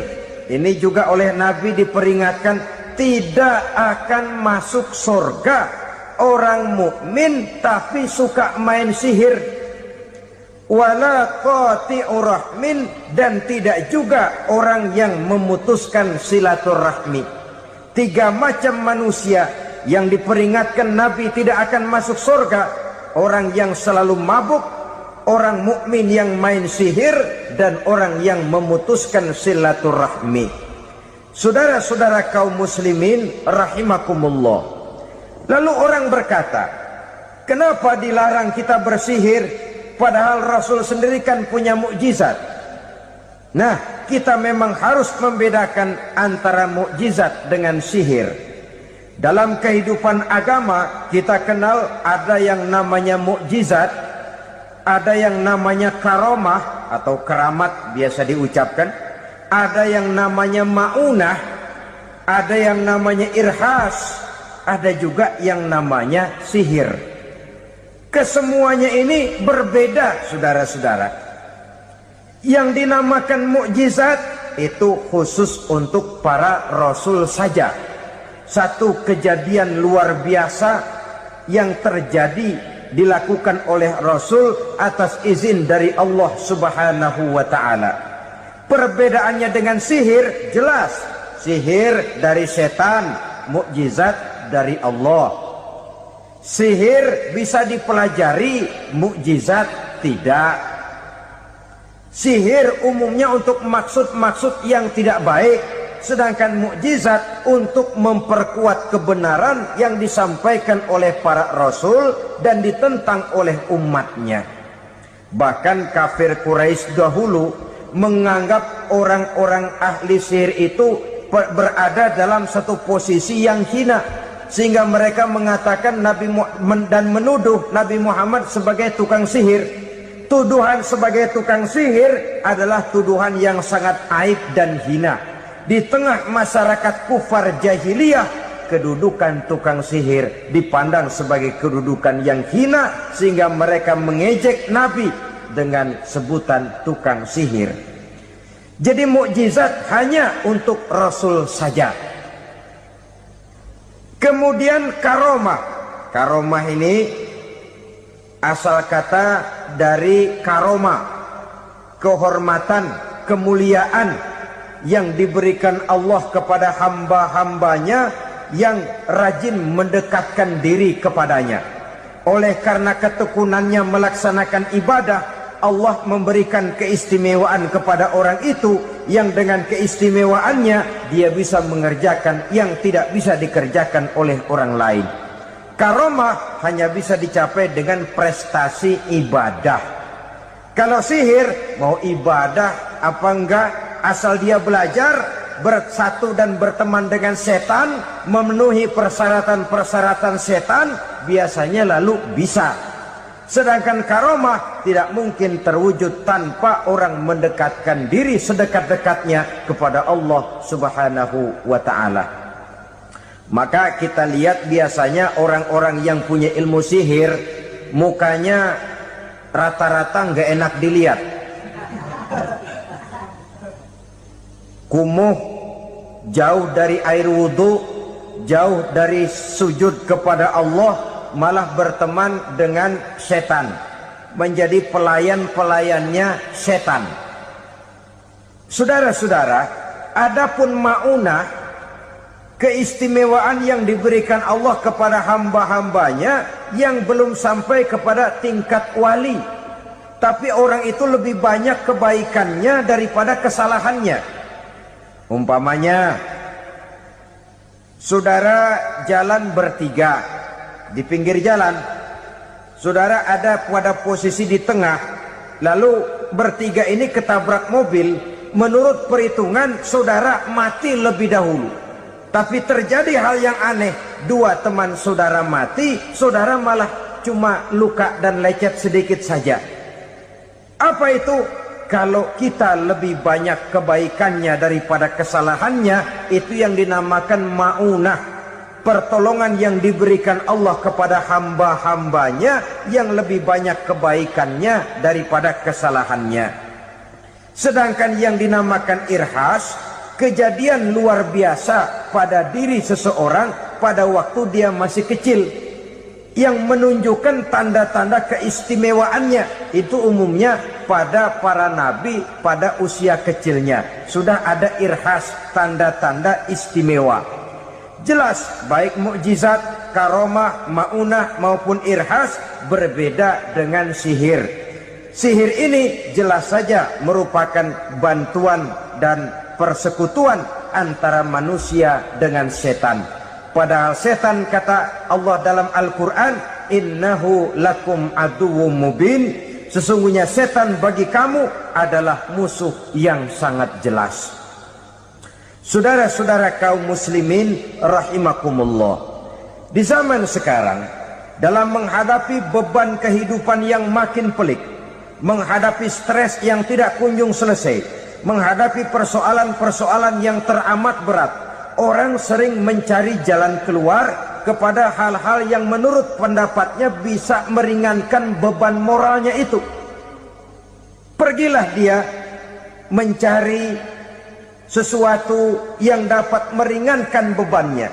Speaker 1: Ini juga oleh Nabi diperingatkan, tidak akan masuk surga orang mukmin tapi suka main sihir. Wala qati'u rahmin, dan tidak juga orang yang memutuskan silaturahmi. 3 macam manusia yang diperingatkan Nabi tidak akan masuk surga: orang yang selalu mabuk, orang mukmin yang main sihir, dan orang yang memutuskan silaturahmi. Saudara-saudara kaum muslimin rahimakumullah. Lalu orang berkata, kenapa dilarang kita bersihir? Padahal Rasul sendiri kan punya mukjizat. Nah, kita memang harus membedakan antara mukjizat dengan sihir. Dalam kehidupan agama kita kenal ada yang namanya mukjizat, ada yang namanya karomah atau keramat biasa diucapkan, ada yang namanya maunah, ada yang namanya irhas, ada juga yang namanya sihir. Kesemuanya ini berbeda, saudara-saudara. Yang dinamakan mukjizat itu khusus untuk para rasul saja. Satu kejadian luar biasa yang terjadi dilakukan oleh rasul atas izin dari Allah Subhanahu wa taala. Perbedaannya dengan sihir jelas. Sihir dari setan, mukjizat dari Allah. Sihir bisa dipelajari, mukjizat tidak. Sihir umumnya untuk maksud-maksud yang tidak baik, sedangkan mukjizat untuk memperkuat kebenaran yang disampaikan oleh para rasul dan ditentang oleh umatnya. Bahkan kafir Quraisy dahulu menganggap orang-orang ahli sihir itu berada dalam satu posisi yang hina, sehingga mereka mengatakan dan menuduh Nabi Muhammad sebagai tukang sihir. Tuduhan sebagai tukang sihir adalah tuduhan yang sangat aib dan hina. Di tengah masyarakat kufar jahiliyah, kedudukan tukang sihir dipandang sebagai kedudukan yang hina, sehingga mereka mengejek Nabi dengan sebutan tukang sihir. Jadi mukjizat hanya untuk Rasul saja. Kemudian karomah. Karomah ini asal kata dari karomah, kehormatan, kemuliaan yang diberikan Allah kepada hamba-hambanya yang rajin mendekatkan diri kepadanya. Oleh karena ketekunannya melaksanakan ibadah, Allah memberikan keistimewaan kepada orang itu, yang dengan keistimewaannya dia bisa mengerjakan yang tidak bisa dikerjakan oleh orang lain. Karomah hanya bisa dicapai dengan prestasi ibadah. Kalau sihir, mau ibadah apa enggak, asal dia belajar, bersatu dan berteman dengan setan, memenuhi persyaratan-persyaratan setan, biasanya lalu bisa. Sedangkan karomah tidak mungkin terwujud tanpa orang mendekatkan diri sedekat-dekatnya kepada Allah Subhanahu wa ta'ala. Maka kita lihat biasanya orang-orang yang punya ilmu sihir, mukanya rata-rata nggak enak dilihat. Kumuh, jauh dari air wudhu, jauh dari sujud kepada Allah, malah berteman dengan setan, menjadi pelayan-pelayannya setan. Saudara-saudara, adapun maunah, keistimewaan yang diberikan Allah kepada hamba-hambanya yang belum sampai kepada tingkat wali, tapi orang itu lebih banyak kebaikannya daripada kesalahannya. Umpamanya, saudara jalan bertiga di pinggir jalan, saudara ada pada posisi di tengah, lalu bertiga ini ketabrak mobil, menurut perhitungan saudara mati lebih dahulu. Tapi terjadi hal yang aneh, dua teman saudara mati, saudara malah cuma luka dan lecet sedikit saja. Apa itu? Kalau kita lebih banyak kebaikannya daripada kesalahannya, itu yang dinamakan ma'unah, pertolongan yang diberikan Allah kepada hamba-hambanya yang lebih banyak kebaikannya daripada kesalahannya. Sedangkan yang dinamakan irhas, kejadian luar biasa pada diri seseorang pada waktu dia masih kecil, yang menunjukkan tanda-tanda keistimewaannya. Itu umumnya pada para nabi pada usia kecilnya sudah ada irhas, tanda-tanda istimewa. Jelas baik mukjizat, karomah, maunah maupun irhas berbeda dengan sihir. Sihir ini jelas saja merupakan bantuan dan persekutuan antara manusia dengan setan. Padahal setan, kata Allah dalam Al-Quran, innahu lakum aduwwum mubin, sesungguhnya setan bagi kamu adalah musuh yang sangat jelas. Saudara-saudara kaum muslimin rahimakumullah, di zaman sekarang dalam menghadapi beban kehidupan yang makin pelik, menghadapi stres yang tidak kunjung selesai, menghadapi persoalan-persoalan yang teramat berat, orang sering mencari jalan keluar kepada hal-hal yang menurut pendapatnya bisa meringankan beban moralnya itu. Pergilah dia mencari sesuatu yang dapat meringankan bebannya.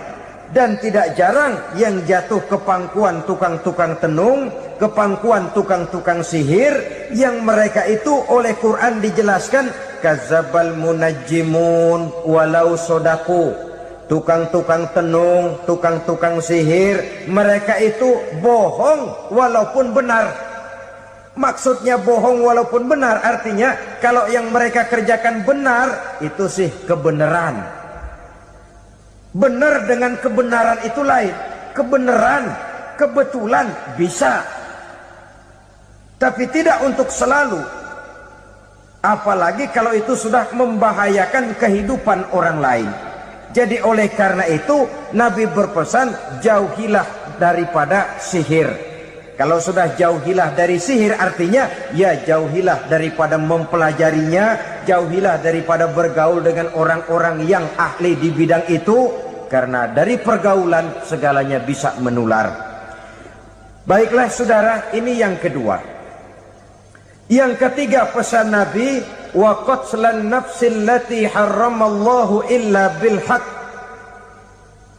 Speaker 1: Dan tidak jarang yang jatuh ke pangkuan tukang-tukang tenung, ke pangkuan tukang-tukang sihir, yang mereka itu oleh Quran dijelaskan kadzabal munajjimun walau sodaku. Tukang-tukang tenung, tukang-tukang sihir, mereka itu bohong walaupun benar. Maksudnya bohong walaupun benar, artinya kalau yang mereka kerjakan benar, itu sih kebenaran. Benar dengan kebenaran itu lain. Kebenaran, kebetulan bisa, tapi tidak untuk selalu. Apalagi kalau itu sudah membahayakan kehidupan orang lain. Jadi oleh karena itu Nabi berpesan, jauhilah daripada sihir. Kalau sudah jauhilah dari sihir, artinya ya jauhilah daripada mempelajarinya, jauhilah daripada bergaul dengan orang-orang yang ahli di bidang itu, karena dari pergaulan segalanya bisa menular. Baiklah saudara, ini yang kedua. Yang ketiga pesan Nabi, wa qatlan nafsil lati harramallahu illa bil haq,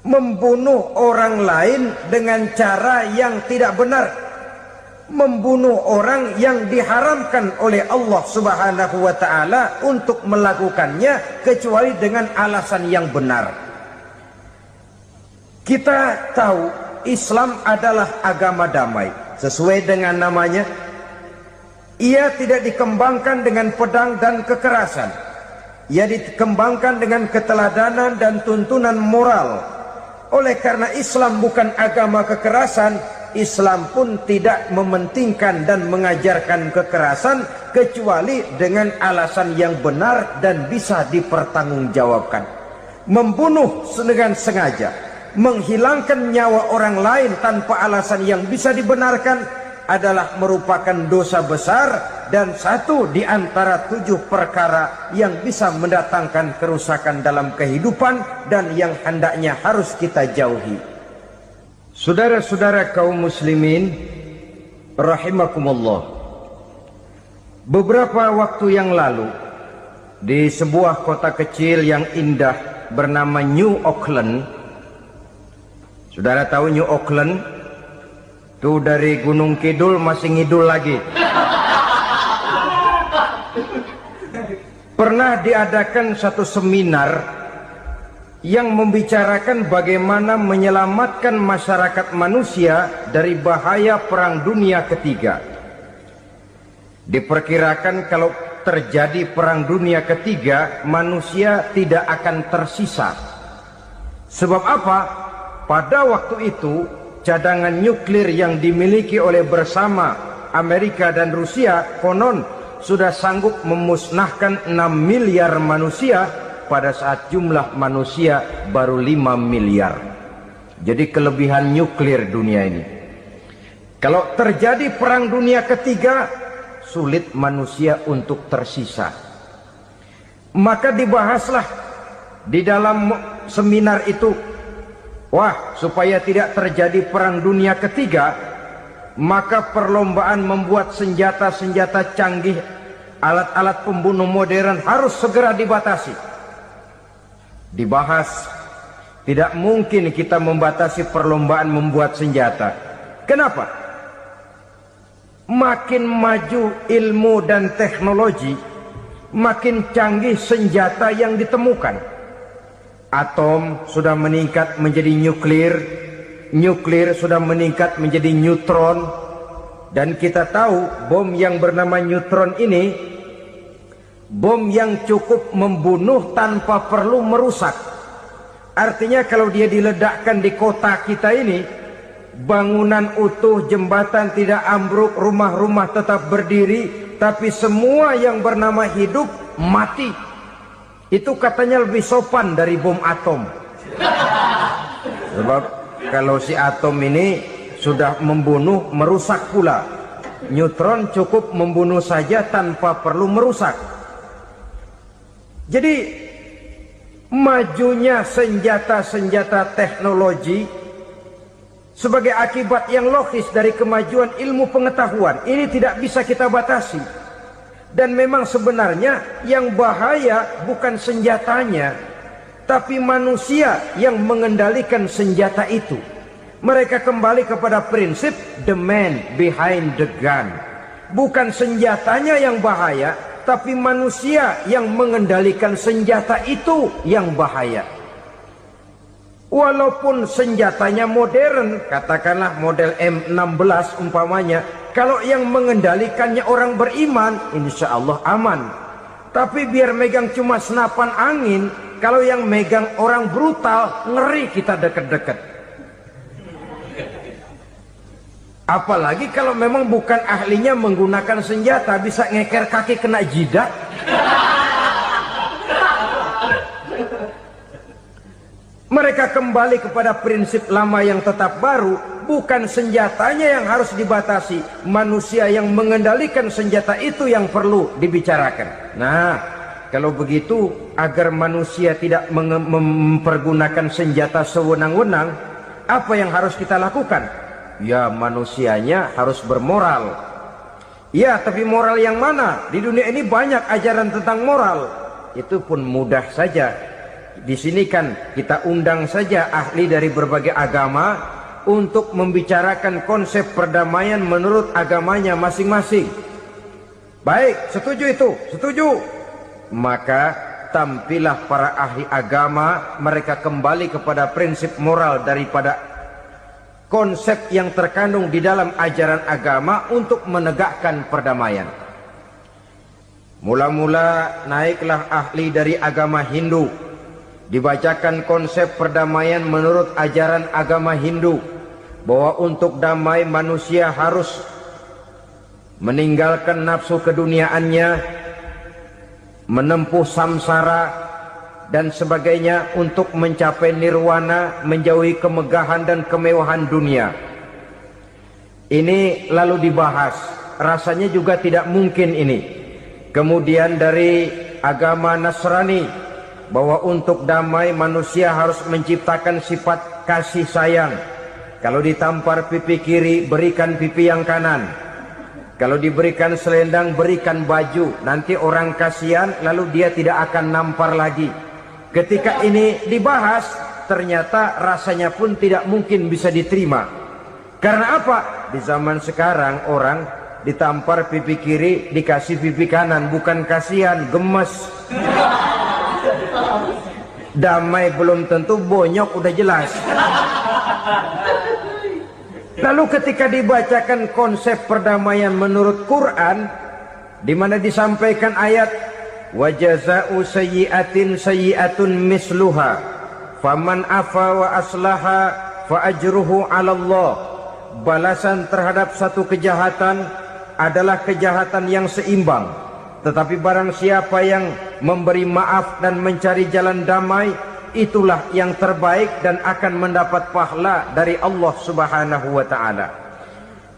Speaker 1: membunuh orang lain dengan cara yang tidak benar, membunuh orang yang diharamkan oleh Allah Subhanahu wa taala untuk melakukannya kecuali dengan alasan yang benar. Kita tahu Islam adalah agama damai, sesuai dengan namanya. Ia tidak dikembangkan dengan pedang dan kekerasan. Ia dikembangkan dengan keteladanan dan tuntunan moral. Oleh karena Islam bukan agama kekerasan, Islam pun tidak mementingkan dan mengajarkan kekerasan kecuali dengan alasan yang benar dan bisa dipertanggungjawabkan. Membunuh dengan sengaja, menghilangkan nyawa orang lain tanpa alasan yang bisa dibenarkan adalah merupakan dosa besar dan satu di antara 7 perkara yang bisa mendatangkan kerusakan dalam kehidupan dan yang hendaknya harus kita jauhi. Saudara-saudara kaum muslimin rahimakumullah, beberapa waktu yang lalu di sebuah kota kecil yang indah bernama New Auckland. Saudara tahu New Auckland? Tuh dari Gunung Kidul masih ngidul lagi. Pernah diadakan satu seminar yang membicarakan bagaimana menyelamatkan masyarakat manusia dari bahaya Perang Dunia Ketiga. Diperkirakan kalau terjadi Perang Dunia Ketiga, manusia tidak akan tersisa. Sebab apa? Pada waktu itu cadangan nuklir yang dimiliki oleh bersama Amerika dan Rusia konon sudah sanggup memusnahkan 6 miliar manusia pada saat jumlah manusia baru 5 miliar. Jadi kelebihan nuklir dunia ini. Kalau terjadi perang dunia ketiga, sulit manusia untuk tersisa. Maka dibahaslah di dalam seminar itu, wah, supaya tidak terjadi perang dunia ketiga, maka perlombaan membuat senjata-senjata canggih, alat-alat pembunuh modern harus segera dibatasi. Dibahas, tidak mungkin kita membatasi perlombaan membuat senjata. Kenapa? Makin maju ilmu dan teknologi, makin canggih senjata yang ditemukan. Atom sudah meningkat menjadi nuklir, nuklir sudah meningkat menjadi neutron, dan kita tahu bom yang bernama neutron ini bom yang cukup membunuh tanpa perlu merusak. Artinya kalau dia diledakkan di kota kita ini, bangunan utuh, jembatan tidak ambruk, rumah-rumah tetap berdiri, tapi semua yang bernama hidup mati. Itu katanya lebih sopan dari bom atom. Sebab kalau si atom ini sudah membunuh, merusak pula. Neutron cukup membunuh saja tanpa perlu merusak. Jadi majunya senjata-senjata teknologi sebagai akibat yang logis dari kemajuan ilmu pengetahuan ini tidak bisa kita batasi. Dan memang sebenarnya yang bahaya bukan senjatanya, tapi manusia yang mengendalikan senjata itu. Mereka kembali kepada prinsip the man behind the gun. Bukan senjatanya yang bahaya, tapi manusia yang mengendalikan senjata itu yang bahaya. Walaupun senjatanya modern, katakanlah model M16 umpamanya, kalau yang mengendalikannya orang beriman, insya Allah aman. Tapi biar megang cuma senapan angin, kalau yang megang orang brutal, ngeri kita deket-deket. Apalagi kalau memang bukan ahlinya menggunakan senjata, bisa ngeker kaki kena jidat. Mereka kembali kepada prinsip lama yang tetap baru. Bukan senjatanya yang harus dibatasi, manusia yang mengendalikan senjata itu yang perlu dibicarakan. Nah, kalau begitu, agar manusia tidak mempergunakan senjata sewenang-wenang, apa yang harus kita lakukan? Ya, manusianya harus bermoral. Ya, tapi moral yang mana? Di dunia ini banyak ajaran tentang moral. Itu pun mudah saja. Di sini kan kita undang saja ahli dari berbagai agama untuk membicarakan konsep perdamaian menurut agamanya masing-masing. Baik, setuju itu? Setuju. Maka tampillah para ahli agama, mereka kembali kepada prinsip moral daripada konsep yang terkandung di dalam ajaran agama untuk menegakkan perdamaian. Mula-mula naiklah ahli dari agama Hindu. Dibacakan konsep perdamaian menurut ajaran agama Hindu, bahwa untuk damai manusia harus meninggalkan nafsu keduniaannya, menempuh samsara dan sebagainya untuk mencapai nirwana, menjauhi kemegahan dan kemewahan dunia. Ini lalu dibahas, rasanya juga tidak mungkin ini. Kemudian dari agama Nasrani, bahwa untuk damai manusia harus menciptakan sifat kasih sayang. Kalau ditampar pipi kiri, berikan pipi yang kanan. Kalau diberikan selendang, berikan baju. Nanti orang kasihan, lalu dia tidak akan nampar lagi. Ketika ini dibahas, ternyata rasanya pun tidak mungkin bisa diterima. Karena apa? Di zaman sekarang orang ditampar pipi kiri, dikasih pipi kanan. Bukan kasihan, gemes. Damai belum tentu, bonyok udah jelas. Lalu ketika dibacakan konsep perdamaian menurut Quran, di mana disampaikan ayat wa jazaa'u sayyi'atin sayyi'atun misluha faman afa wa aslaha fa ajruhu 'ala Allah. Balasan terhadap satu kejahatan adalah kejahatan yang seimbang. Tetapi barang siapa yang memberi maaf dan mencari jalan damai, itulah yang terbaik dan akan mendapat pahala dari Allah Subhanahu wa ta'ala.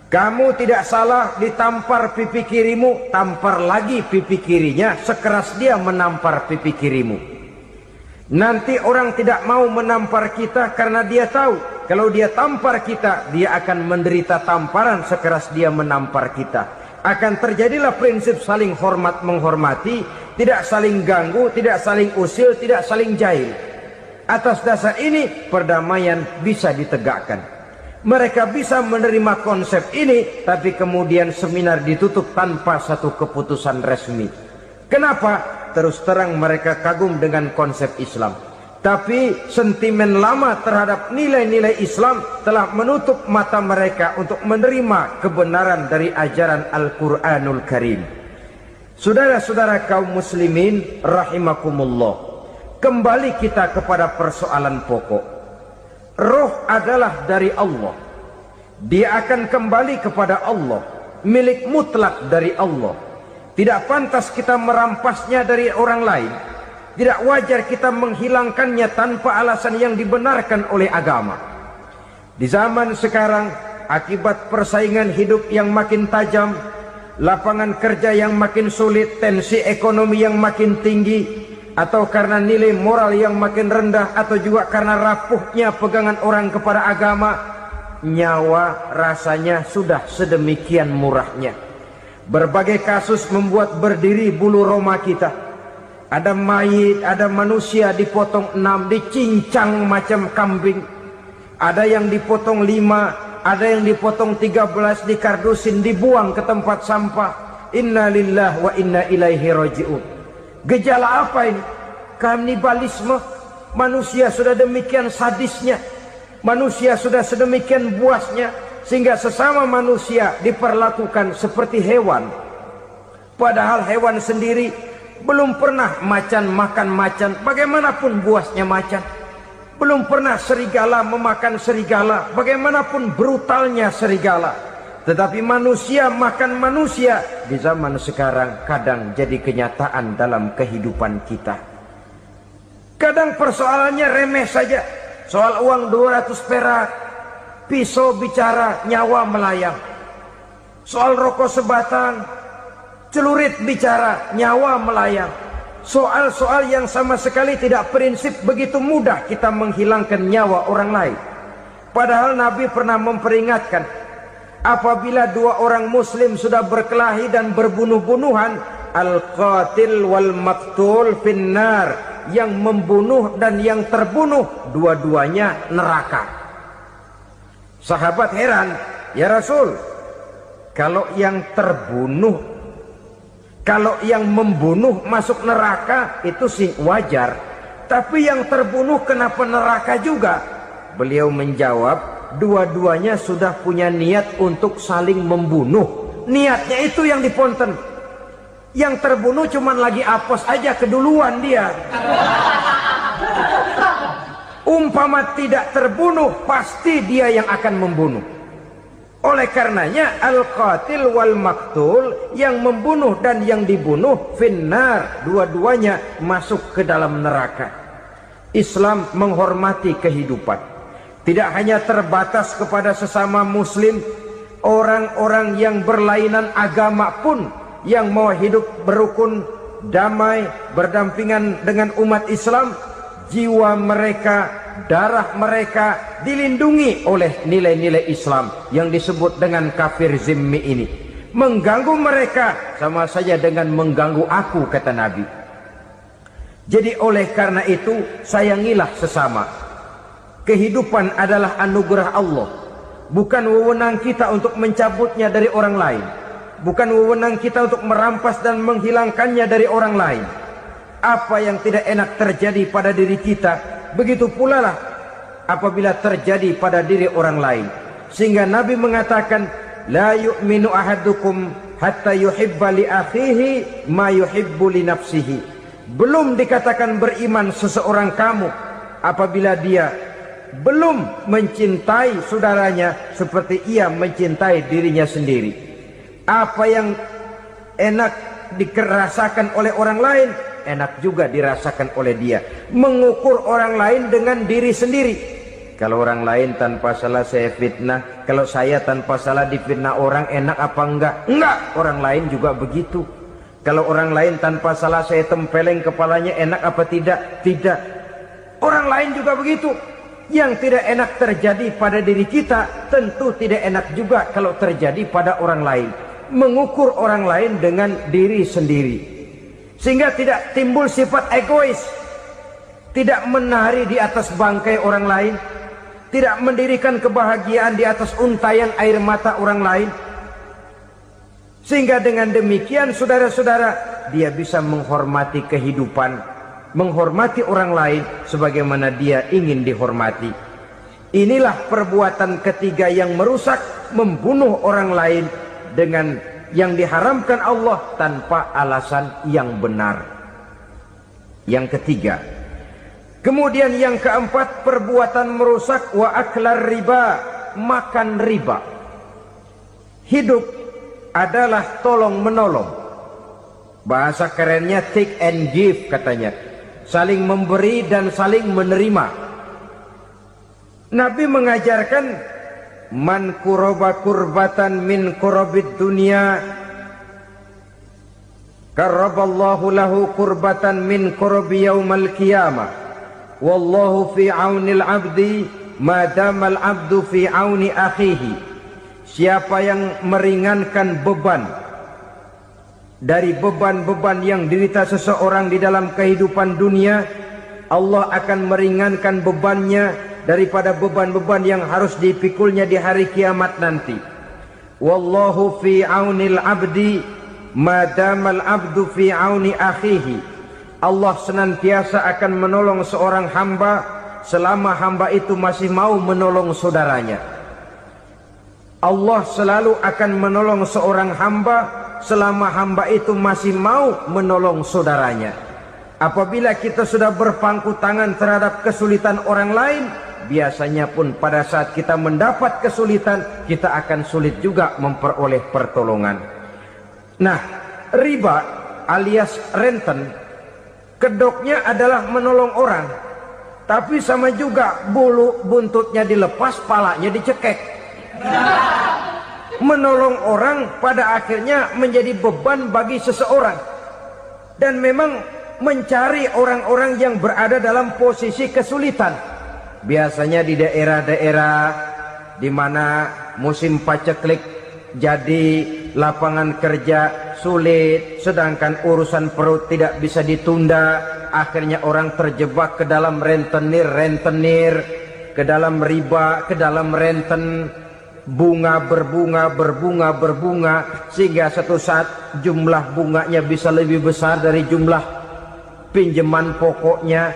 Speaker 1: Kamu tidak salah ditampar pipi kirimu, tampar lagi pipi kirinya sekeras dia menampar pipi kirimu. Nanti orang tidak mau menampar kita karena dia tahu kalau dia tampar kita, dia akan menderita tamparan sekeras dia menampar kita. Akan terjadilah prinsip saling hormat menghormati, tidak saling ganggu, tidak saling usil, tidak saling jahil. Atas dasar ini perdamaian bisa ditegakkan. Mereka bisa menerima konsep ini, tapi kemudian seminar ditutup tanpa satu keputusan resmi. Kenapa? Terus terang mereka kagum dengan konsep Islam, tapi sentimen lama terhadap nilai-nilai Islam telah menutup mata mereka untuk menerima kebenaran dari ajaran Al-Quranul Karim. Saudara-saudara kaum muslimin rahimakumullah, kembali kita kepada persoalan pokok. Roh adalah dari Allah. Dia akan kembali kepada Allah, milik mutlak dari Allah. Tidak pantas kita merampasnya dari orang lain. Tidak wajar kita menghilangkannya tanpa alasan yang dibenarkan oleh agama. Di zaman sekarang, akibat persaingan hidup yang makin tajam, lapangan kerja yang makin sulit, tensi ekonomi yang makin tinggi, atau karena nilai moral yang makin rendah, atau juga karena rapuhnya pegangan orang kepada agama, nyawa rasanya sudah sedemikian murahnya. Berbagai kasus membuat berdiri bulu roma kita. Ada mayit, ada manusia dipotong 6, dicincang macam kambing. Ada yang dipotong 5, ada yang dipotong 13, dikardusin, dibuang ke tempat sampah. Inna lillahi wa inna ilaihi raji'un. Gejala apa ini? Kanibalisme. Manusia sudah demikian sadisnya, manusia sudah sedemikian buasnya, sehingga sesama manusia diperlakukan seperti hewan. Padahal hewan sendiri belum pernah macan makan macan, bagaimanapun buasnya macan. Belum pernah serigala memakan serigala, bagaimanapun brutalnya serigala. Tetapi manusia makan manusia di zaman sekarang kadang jadi kenyataan dalam kehidupan kita. Kadang persoalannya remeh saja. Soal uang 200 perak, pisau bicara, nyawa melayang. Soal rokok sebatang, celurit bicara, nyawa melayang. Soal-soal yang sama sekali tidak prinsip, begitu mudah kita menghilangkan nyawa orang lain. Padahal Nabi pernah memperingatkan, apabila dua orang muslim sudah berkelahi dan berbunuh-bunuhan, al-qatil wal maktul finnar, yang membunuh dan yang terbunuh dua-duanya neraka. Sahabat heran, ya Rasul, kalau yang membunuh masuk neraka itu sih wajar, tapi yang terbunuh kenapa neraka juga? Beliau menjawab, dua-duanya sudah punya niat untuk saling membunuh. Niatnya itu yang diponten. Yang terbunuh cuman lagi apes aja, keduluan dia. Umpama tidak terbunuh, pasti dia yang akan membunuh. Oleh karenanya al-qatil wal maktul, yang membunuh dan yang dibunuh finnar, dua-duanya masuk ke dalam neraka. Islam menghormati kehidupan. Tidak hanya terbatas kepada sesama muslim, orang-orang yang berlainan agama pun yang mau hidup berukun, damai, berdampingan dengan umat Islam, jiwa mereka, darah mereka dilindungi oleh nilai-nilai Islam yang disebut dengan kafir zimmi ini. Mengganggu mereka sama saja dengan mengganggu aku, kata Nabi. Jadi oleh karena itu, sayangilah sesama. Kehidupan adalah anugerah Allah, bukan wewenang kita untuk mencabutnya dari orang lain, bukan wewenang kita untuk merampas dan menghilangkannya dari orang lain. Apa yang tidak enak terjadi pada diri kita, begitu pula lah apabila terjadi pada diri orang lain. Sehingga Nabi mengatakan, la yu'minu ahadukum hatta yuhibba li akhihi ma yuhibbu li nafsihi. Belum dikatakan beriman seseorang kamu apabila dia belum mencintai saudaranya seperti ia mencintai dirinya sendiri. Apa yang enak dirasakan oleh orang lain, enak juga dirasakan oleh dia. Mengukur orang lain dengan diri sendiri. Kalau orang lain tanpa salah saya fitnah, kalau saya tanpa salah difitnah orang, enak apa enggak? Enggak, orang lain juga begitu. Kalau orang lain tanpa salah saya tempeleng kepalanya, enak apa tidak? Tidak. Orang lain juga begitu. Yang tidak enak terjadi pada diri kita, tentu tidak enak juga kalau terjadi pada orang lain. Mengukur orang lain dengan diri sendiri, sehingga tidak timbul sifat egois, tidak menari di atas bangkai orang lain, tidak mendirikan kebahagiaan di atas untayan air mata orang lain. Sehingga dengan demikian saudara-saudara, dia bisa menghormati kehidupan, menghormati orang lain sebagaimana dia ingin dihormati. Inilah perbuatan ketiga yang merusak, membunuh orang lain dengan yang diharamkan Allah tanpa alasan yang benar. Yang ketiga. Kemudian yang keempat, perbuatan merusak wa aklar riba, makan riba. Hidup adalah tolong menolong. Bahasa kerennya take and give katanya. Saling memberi dan saling menerima. Nabi mengajarkan man kuraba kurbatan min kurabid dunia karaballahu lahu kurbatan min kurabi yaumal qiyamah wallahu fi aunil abdi madamal abdu fi auni akhihi. Siapa yang meringankan beban dari beban-beban yang dirita seseorang di dalam kehidupan dunia, Allah akan meringankan bebannya daripada beban-beban yang harus dipikulnya di hari kiamat nanti. Wallahu fi aunil abdi madamal abdu fi auni akhihi. Allah senantiasa akan menolong seorang hamba selama hamba itu masih mau menolong saudaranya. Allah selalu akan menolong seorang hamba selama hamba itu masih mau menolong saudaranya. Apabila kita sudah berpangku tangan terhadap kesulitan orang lain, biasanya pun pada saat kita mendapat kesulitan, kita akan sulit juga memperoleh pertolongan. Nah, riba alias renten, kedoknya adalah menolong orang, tapi sama juga bulu buntutnya dilepas, palanya dicekek. Menolong orang pada akhirnya menjadi beban bagi seseorang. Dan memang mencari orang-orang yang berada dalam posisi kesulitan. Biasanya di daerah-daerah di mana musim paceklik jadi lapangan kerja sulit, sedangkan urusan perut tidak bisa ditunda, akhirnya orang terjebak ke dalam rentenir, ke dalam riba, ke dalam renten. Bunga berbunga, sehingga satu saat jumlah bunganya bisa lebih besar dari jumlah pinjaman pokoknya.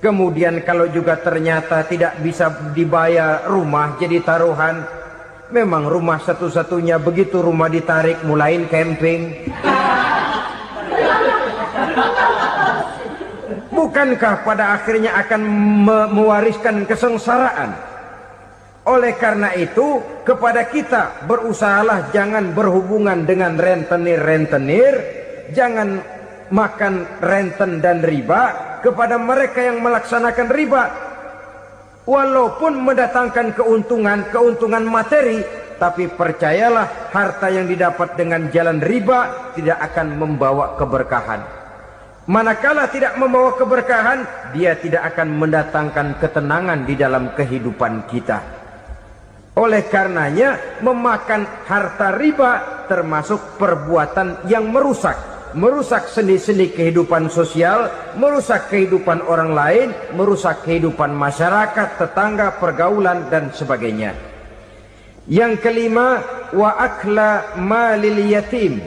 Speaker 1: Kemudian kalau juga ternyata tidak bisa dibayar, rumah jadi taruhan. Memang rumah satu-satunya, begitu rumah ditarik mulain camping. Bukankah pada akhirnya akan mewariskan kesengsaraan? Oleh karena itu, kepada kita berusahalah jangan berhubungan dengan rentenir, jangan makan renten dan riba. Kepada mereka yang melaksanakan riba, walaupun mendatangkan keuntungan materi, tapi percayalah harta yang didapat dengan jalan riba tidak akan membawa keberkahan. Manakala tidak membawa keberkahan, dia tidak akan mendatangkan ketenangan di dalam kehidupan kita. Oleh karenanya, memakan harta riba termasuk perbuatan yang merusak sendi-sendi kehidupan sosial, merusak kehidupan orang lain, merusak kehidupan masyarakat, tetangga, pergaulan dan sebagainya. Yang kelima, wa akla malil yatim,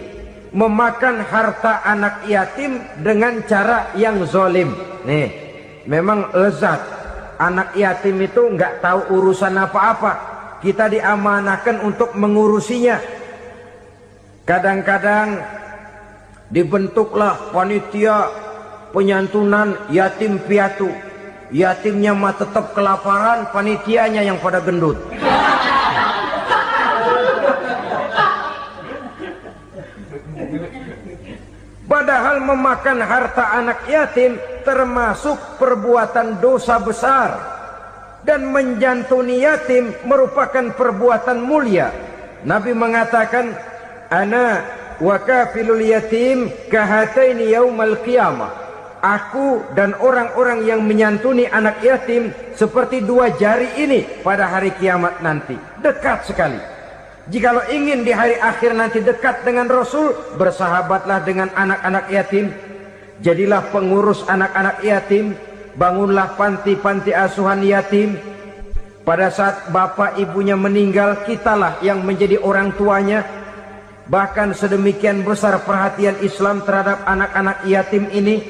Speaker 1: memakan harta anak yatim dengan cara yang zalim. Nih, memang lezat. Anak yatim itu nggak tahu urusan apa-apa. Kita diamanahkan untuk mengurusinya. Kadang-kadang dibentuklah panitia penyantunan yatim piatu. yatimnya mah tetap kelaparan, panitianya yang pada gendut. Padahal memakan harta anak yatim termasuk perbuatan dosa besar, dan menjantuni yatim merupakan perbuatan mulia. Nabi mengatakan, ana wa kafilul yatim kahataini yaumal qiyamah. Aku dan orang-orang yang menyantuni anak yatim seperti dua jari ini pada hari kiamat nanti. Dekat sekali. Jikalau ingin di hari akhir nanti dekat dengan Rasul, bersahabatlah dengan anak-anak yatim. Jadilah pengurus anak-anak yatim. Bangunlah panti-panti asuhan yatim. Pada saat bapak ibunya meninggal, kitalah yang menjadi orang tuanya. Bahkan sedemikian besar perhatian Islam terhadap anak-anak yatim ini,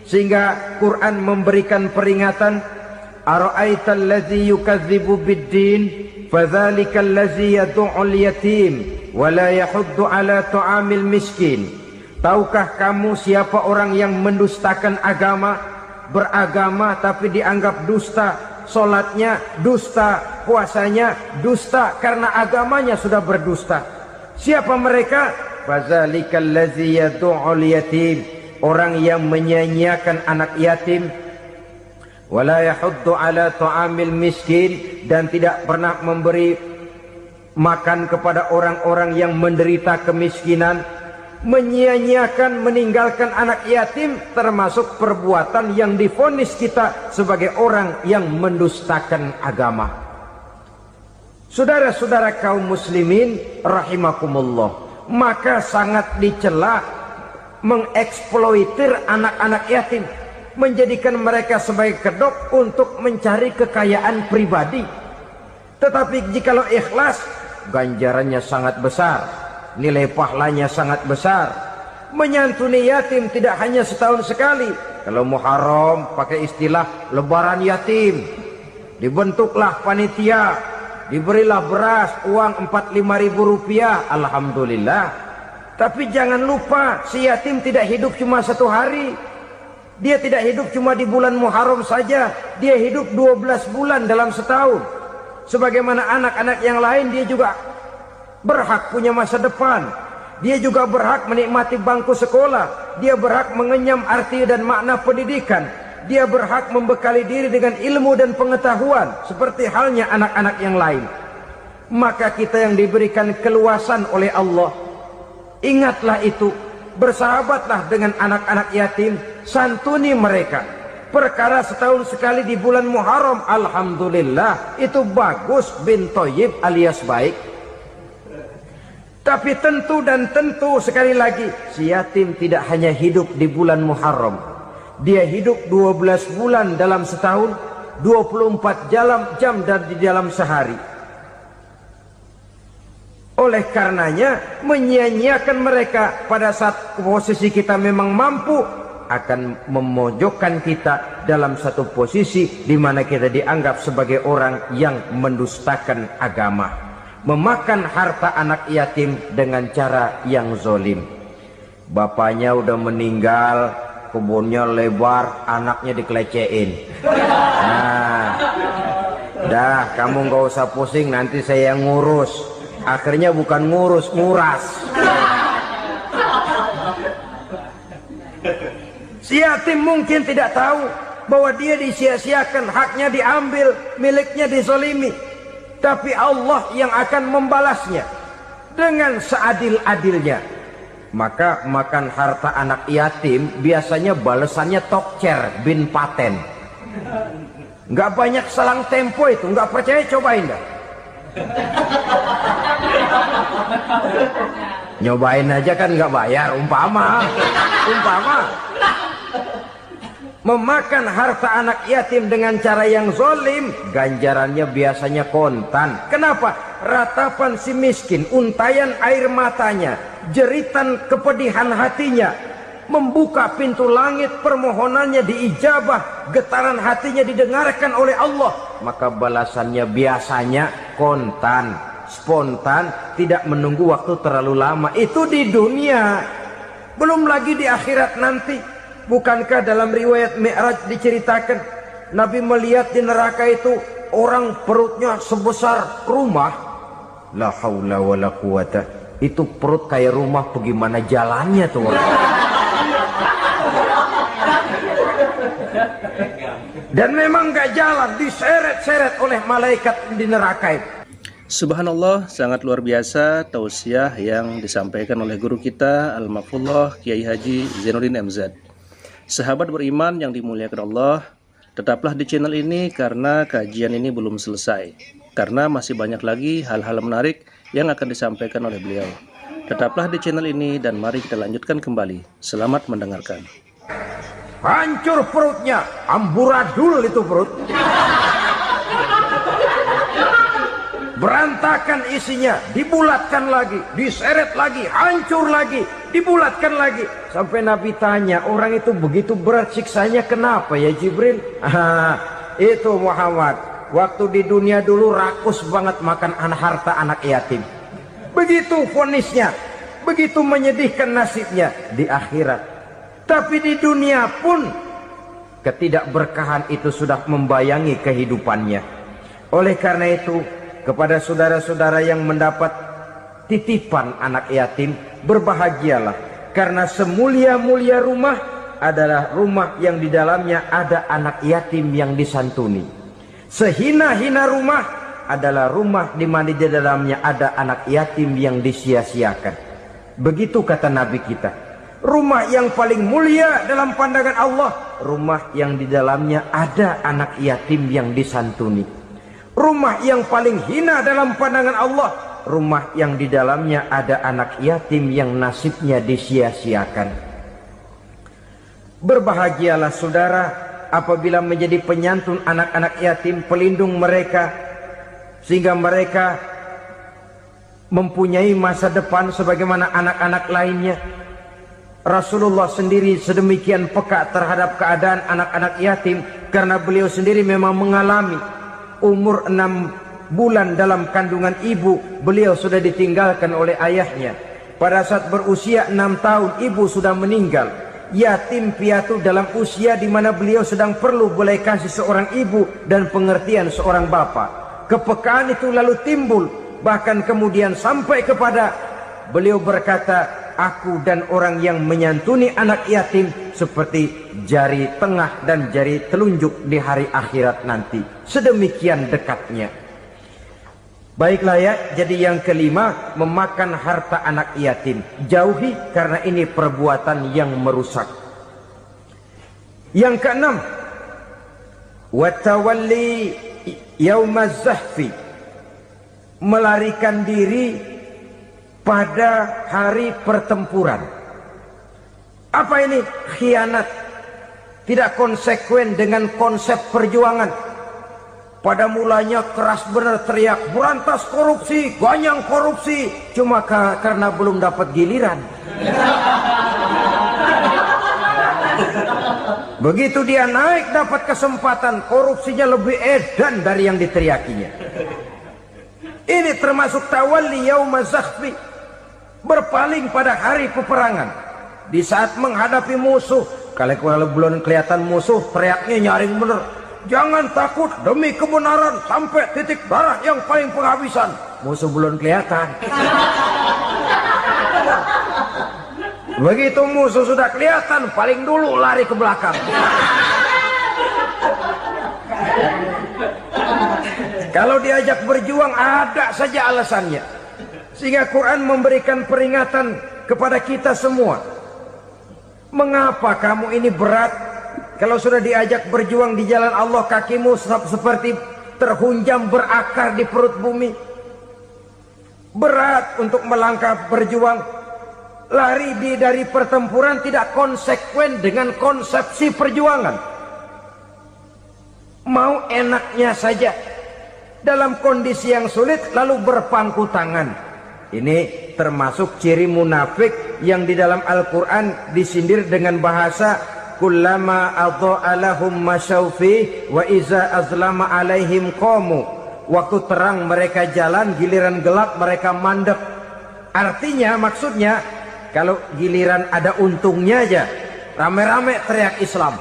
Speaker 1: sehingga Quran memberikan peringatan, ara'aital ladzi yukadzibu bid-din fadzalikal ladzi yad'ul yatim wa la yahuddu ala ta'amil miskin. Tahukah kamu siapa orang yang mendustakan agama, beragama tapi dianggap dusta, salatnya dusta, puasanya dusta karena agamanya sudah berdusta. Siapa mereka? Fadzalikal ladzi yad'ul yatim, orang yang menyia-nyiakan anak yatim, wala yahuddu ala ta'amil miskin, dan tidak pernah memberi makan kepada orang-orang yang menderita kemiskinan. Menyia-nyiakan, meninggalkan anak yatim termasuk perbuatan yang divonis kita sebagai orang yang mendustakan agama. Saudara-saudara kaum muslimin rahimakumullah, maka sangat dicela mengeksploitir anak-anak yatim, menjadikan mereka sebagai kedok untuk mencari kekayaan pribadi. Tetapi jikalau ikhlas, ganjarannya sangat besar, nilai pahalanya sangat besar. Menyantuni yatim tidak hanya setahun sekali. Kalau Muharram pakai istilah lebaran yatim, dibentuklah panitia, diberilah beras, uang 45.000 rupiah, alhamdulillah. Tapi jangan lupa, si yatim tidak hidup cuma satu hari. Dia tidak hidup cuma di bulan Muharram saja. Dia hidup 12 bulan dalam setahun. Sebagaimana anak-anak yang lain, dia juga berhak punya masa depan. Dia juga berhak menikmati bangku sekolah. Dia berhak mengenyam arti dan makna pendidikan. Dia berhak membekali diri dengan ilmu dan pengetahuan, seperti halnya anak-anak yang lain. Maka kita yang diberikan keluasan oleh Allah, ingatlah itu, bersahabatlah dengan anak-anak yatim, santuni mereka. Perkara setahun sekali di bulan Muharram, alhamdulillah, itu bagus, bin Thayyib alias baik. Tapi tentu dan tentu sekali lagi, si yatim tidak hanya hidup di bulan Muharram. Dia hidup 12 bulan dalam setahun, 24 jam di dalam sehari. Oleh karenanya, menyia-nyiakan mereka pada saat posisi kita memang mampu akan memojokkan kita dalam satu posisi di mana kita dianggap sebagai orang yang mendustakan agama. Memakan harta anak yatim dengan cara yang zolim. Bapaknya udah meninggal, kebunnya lebar, anaknya dikelecehin. Nah, dah kamu gak usah pusing, nanti saya yang ngurus. Akhirnya bukan ngurus, nguras. Si yatim mungkin tidak tahu bahwa dia disia-siakan, haknya diambil, miliknya dizolimi. Tapi Allah yang akan membalasnya dengan seadil-adilnya. Maka makan harta anak yatim biasanya balasannya tokcer bin paten. Nggak banyak selang tempo itu, nggak percaya cobain dah. Nyobain aja kan nggak bayar, umpama. Memakan harta anak yatim dengan cara yang zolim, ganjarannya biasanya kontan. Kenapa? Ratapan si miskin, untayan air matanya, jeritan kepedihan hatinya, membuka pintu langit, permohonannya diijabah, getaran hatinya didengarkan oleh Allah. Maka balasannya biasanya kontan, spontan, tidak menunggu waktu terlalu lama. Itu di dunia, belum lagi di akhirat nanti. Bukankah dalam riwayat Mi'raj diceritakan Nabi melihat di neraka itu orang perutnya sebesar rumah. La haula wala quwata. Itu perut kayak rumah, bagaimana jalannya tuh orang? Dan memang gak jalan, diseret-seret oleh malaikat di neraka itu.
Speaker 2: Subhanallah, sangat luar biasa tausiah yang disampaikan oleh guru kita Al-Mafullah Kiai Haji Zainuddin MZ. Sahabat beriman yang dimuliakan Allah, tetaplah di channel ini karena kajian ini belum selesai. Karena masih banyak lagi hal-hal menarik yang akan disampaikan oleh beliau. Tetaplah di channel ini dan mari kita lanjutkan kembali. Selamat mendengarkan.
Speaker 1: Hancur perutnya, amburadul itu perut. Berantakan isinya, dibulatkan lagi, diseret lagi, hancur lagi, dibulatkan lagi. Sampai Nabi tanya, orang itu begitu berat siksanya kenapa ya Jibril? Itu Muhammad, waktu di dunia dulu rakus banget makan harta anak yatim. Begitu vonisnya, begitu menyedihkan nasibnya di akhirat. Tapi di dunia pun ketidakberkahan itu sudah membayangi kehidupannya. Oleh karena itu, kepada saudara-saudara yang mendapat titipan anak yatim, berbahagialah. Karena semulia-mulia rumah adalah rumah yang di dalamnya ada anak yatim yang disantuni. Sehina-hina rumah adalah rumah di mana di dalamnya ada anak yatim yang disia-siakan. Begitu kata Nabi kita. Rumah yang paling mulia dalam pandangan Allah, rumah yang di dalamnya ada anak yatim yang disantuni. Rumah yang paling hina dalam pandangan Allah, rumah yang di dalamnya ada anak yatim yang nasibnya disia-siakan. Berbahagialah saudara apabila menjadi penyantun anak-anak yatim, pelindung mereka, sehingga mereka mempunyai masa depan sebagaimana anak-anak lainnya. Rasulullah sendiri sedemikian peka terhadap keadaan anak-anak yatim karena beliau sendiri memang mengalami umur 6 bulan dalam kandungan ibu, beliau sudah ditinggalkan oleh ayahnya. Pada saat berusia 6 tahun ibu sudah meninggal. Yatim piatu dalam usia di mana beliau sedang perlu belas kasih seorang ibu dan pengertian seorang bapa. Kepekaan itu lalu timbul, bahkan kemudian sampai kepada beliau berkata, aku dan orang yang menyantuni anak yatim seperti jari tengah dan jari telunjuk di hari akhirat nanti. Sedemikian dekatnya. Baiklah ya, jadi yang kelima, memakan harta anak yatim. Jauhi karena ini perbuatan yang merusak. Yang keenam, watawalli yaumaz zahfi. Melarikan diri pada hari pertempuran. Apa ini? Khianat. Tidak konsekuen dengan konsep perjuangan. Pada mulanya keras benar teriak, berantas korupsi, ganyang korupsi. Cuma karena belum dapat giliran. Begitu dia naik dapat kesempatan, korupsinya lebih edan dari yang diteriakinya. Ini termasuk tawalli yaumaz zahfi. Berpaling pada hari peperangan. Di saat menghadapi musuh, kalau belum kelihatan musuh, teriaknya nyaring bener. Jangan takut demi kebenaran sampai titik darah yang paling penghabisan. Musuh belum kelihatan. Begitu musuh sudah kelihatan, paling dulu lari ke belakang. Kalau diajak berjuang ada saja alasannya. Sehingga Quran memberikan peringatan kepada kita semua. Mengapa kamu ini berat? Kalau sudah diajak berjuang di jalan Allah, kakimu seperti terhunjam berakar di perut bumi. Berat untuk melangkah berjuang. Lari dari pertempuran tidak konsekuen dengan konsepsi perjuangan. Mau enaknya saja. Dalam kondisi yang sulit lalu berpangku tangan. Ini termasuk ciri munafik yang di dalam Al-Quran disindir dengan bahasa kullama adha'a lahum masyaufi wa iza azlama alaihim qamu. Waktu terang mereka jalan, giliran gelap mereka mandek. Artinya, maksudnya kalau giliran ada untungnya aja rame-rame teriak Islam.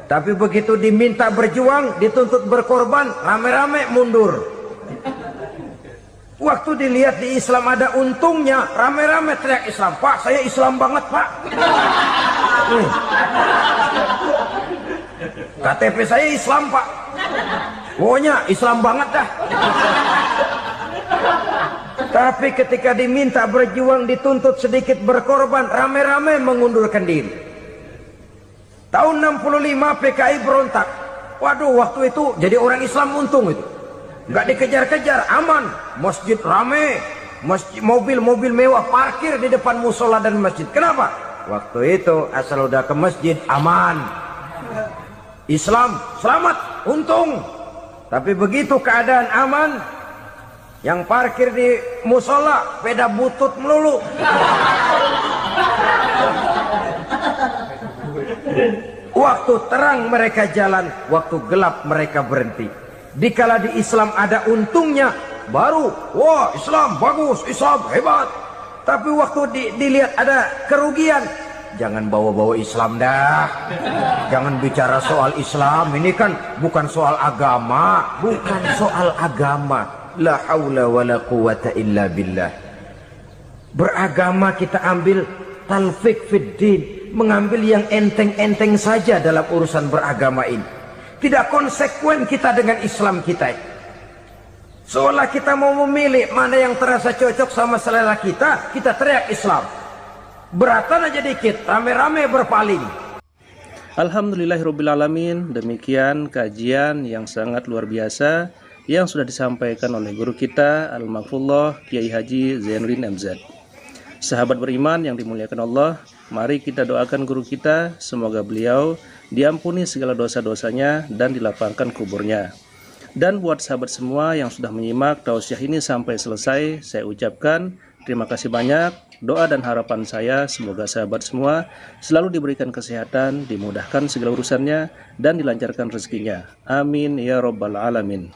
Speaker 1: Tapi begitu diminta berjuang, dituntut berkorban, rame-rame mundur. Waktu dilihat di Islam ada untungnya, rame-rame teriak Islam. Pak, saya Islam banget, Pak. KTP saya Islam, Pak. Pokoknya Islam banget dah. Tapi ketika diminta berjuang, dituntut sedikit berkorban, rame-rame mengundurkan diri. Tahun 65 PKI berontak. Waduh, waktu itu jadi orang Islam untung itu. Nggak dikejar-kejar, aman. Masjid rame, mobil-mobil mewah parkir di depan musola dan masjid. Kenapa? Waktu itu asal udah ke masjid aman. Islam selamat, untung. Tapi begitu keadaan aman, yang parkir di musola sepeda butut melulu. Waktu terang mereka jalan, waktu gelap mereka berhenti. Dikala di Islam ada untungnya, baru wah Islam bagus, Islam hebat. Tapi waktu dilihat ada kerugian, jangan bawa-bawa Islam dah. Jangan bicara soal Islam, ini kan bukan soal agama. Bukan soal agama. La haula wa la quwata illa billah. Beragama kita ambil talfiq fid din, mengambil yang enteng-enteng saja dalam urusan beragama ini. Tidak konsekuen kita dengan Islam kita. Seolah kita mau memilih mana yang terasa cocok sama selera kita, kita teriak Islam. Beratan aja dikit, rame-rame berpaling.
Speaker 2: Alhamdulillahirrabbilalamin. Demikian kajian yang sangat luar biasa yang sudah disampaikan oleh guru kita Al-Maghfurullah Kiai Haji Zainuddin MZ. Sahabat beriman yang dimuliakan Allah, mari kita doakan guru kita, semoga beliau diampuni segala dosa-dosanya dan dilapangkan kuburnya. Dan buat sahabat semua yang sudah menyimak tausiah ini sampai selesai, saya ucapkan terima kasih banyak. Doa dan harapan saya semoga sahabat semua selalu diberikan kesehatan, dimudahkan segala urusannya, dan dilancarkan rezekinya. Amin ya rabbal alamin.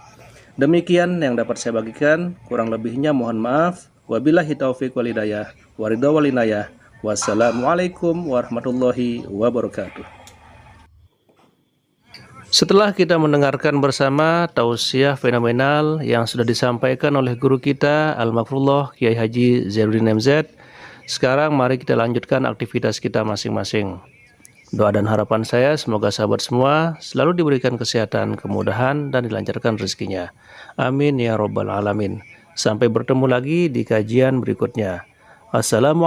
Speaker 2: Demikian yang dapat saya bagikan, kurang lebihnya mohon maaf. Wabillahi taufiq wal hidayah, waridha wal inayah. Wassalamualaikum warahmatullahi wabarakatuh. Setelah kita mendengarkan bersama tausiah fenomenal yang sudah disampaikan oleh guru kita Al-Maghfurullah Kiai Haji Zainuddin MZ, sekarang mari kita lanjutkan aktivitas kita masing-masing. Doa dan harapan saya semoga sahabat semua selalu diberikan kesehatan, kemudahan, dan dilancarkan rezekinya. Amin ya rabbal alamin. Sampai bertemu lagi di kajian berikutnya. Assalamualaikum.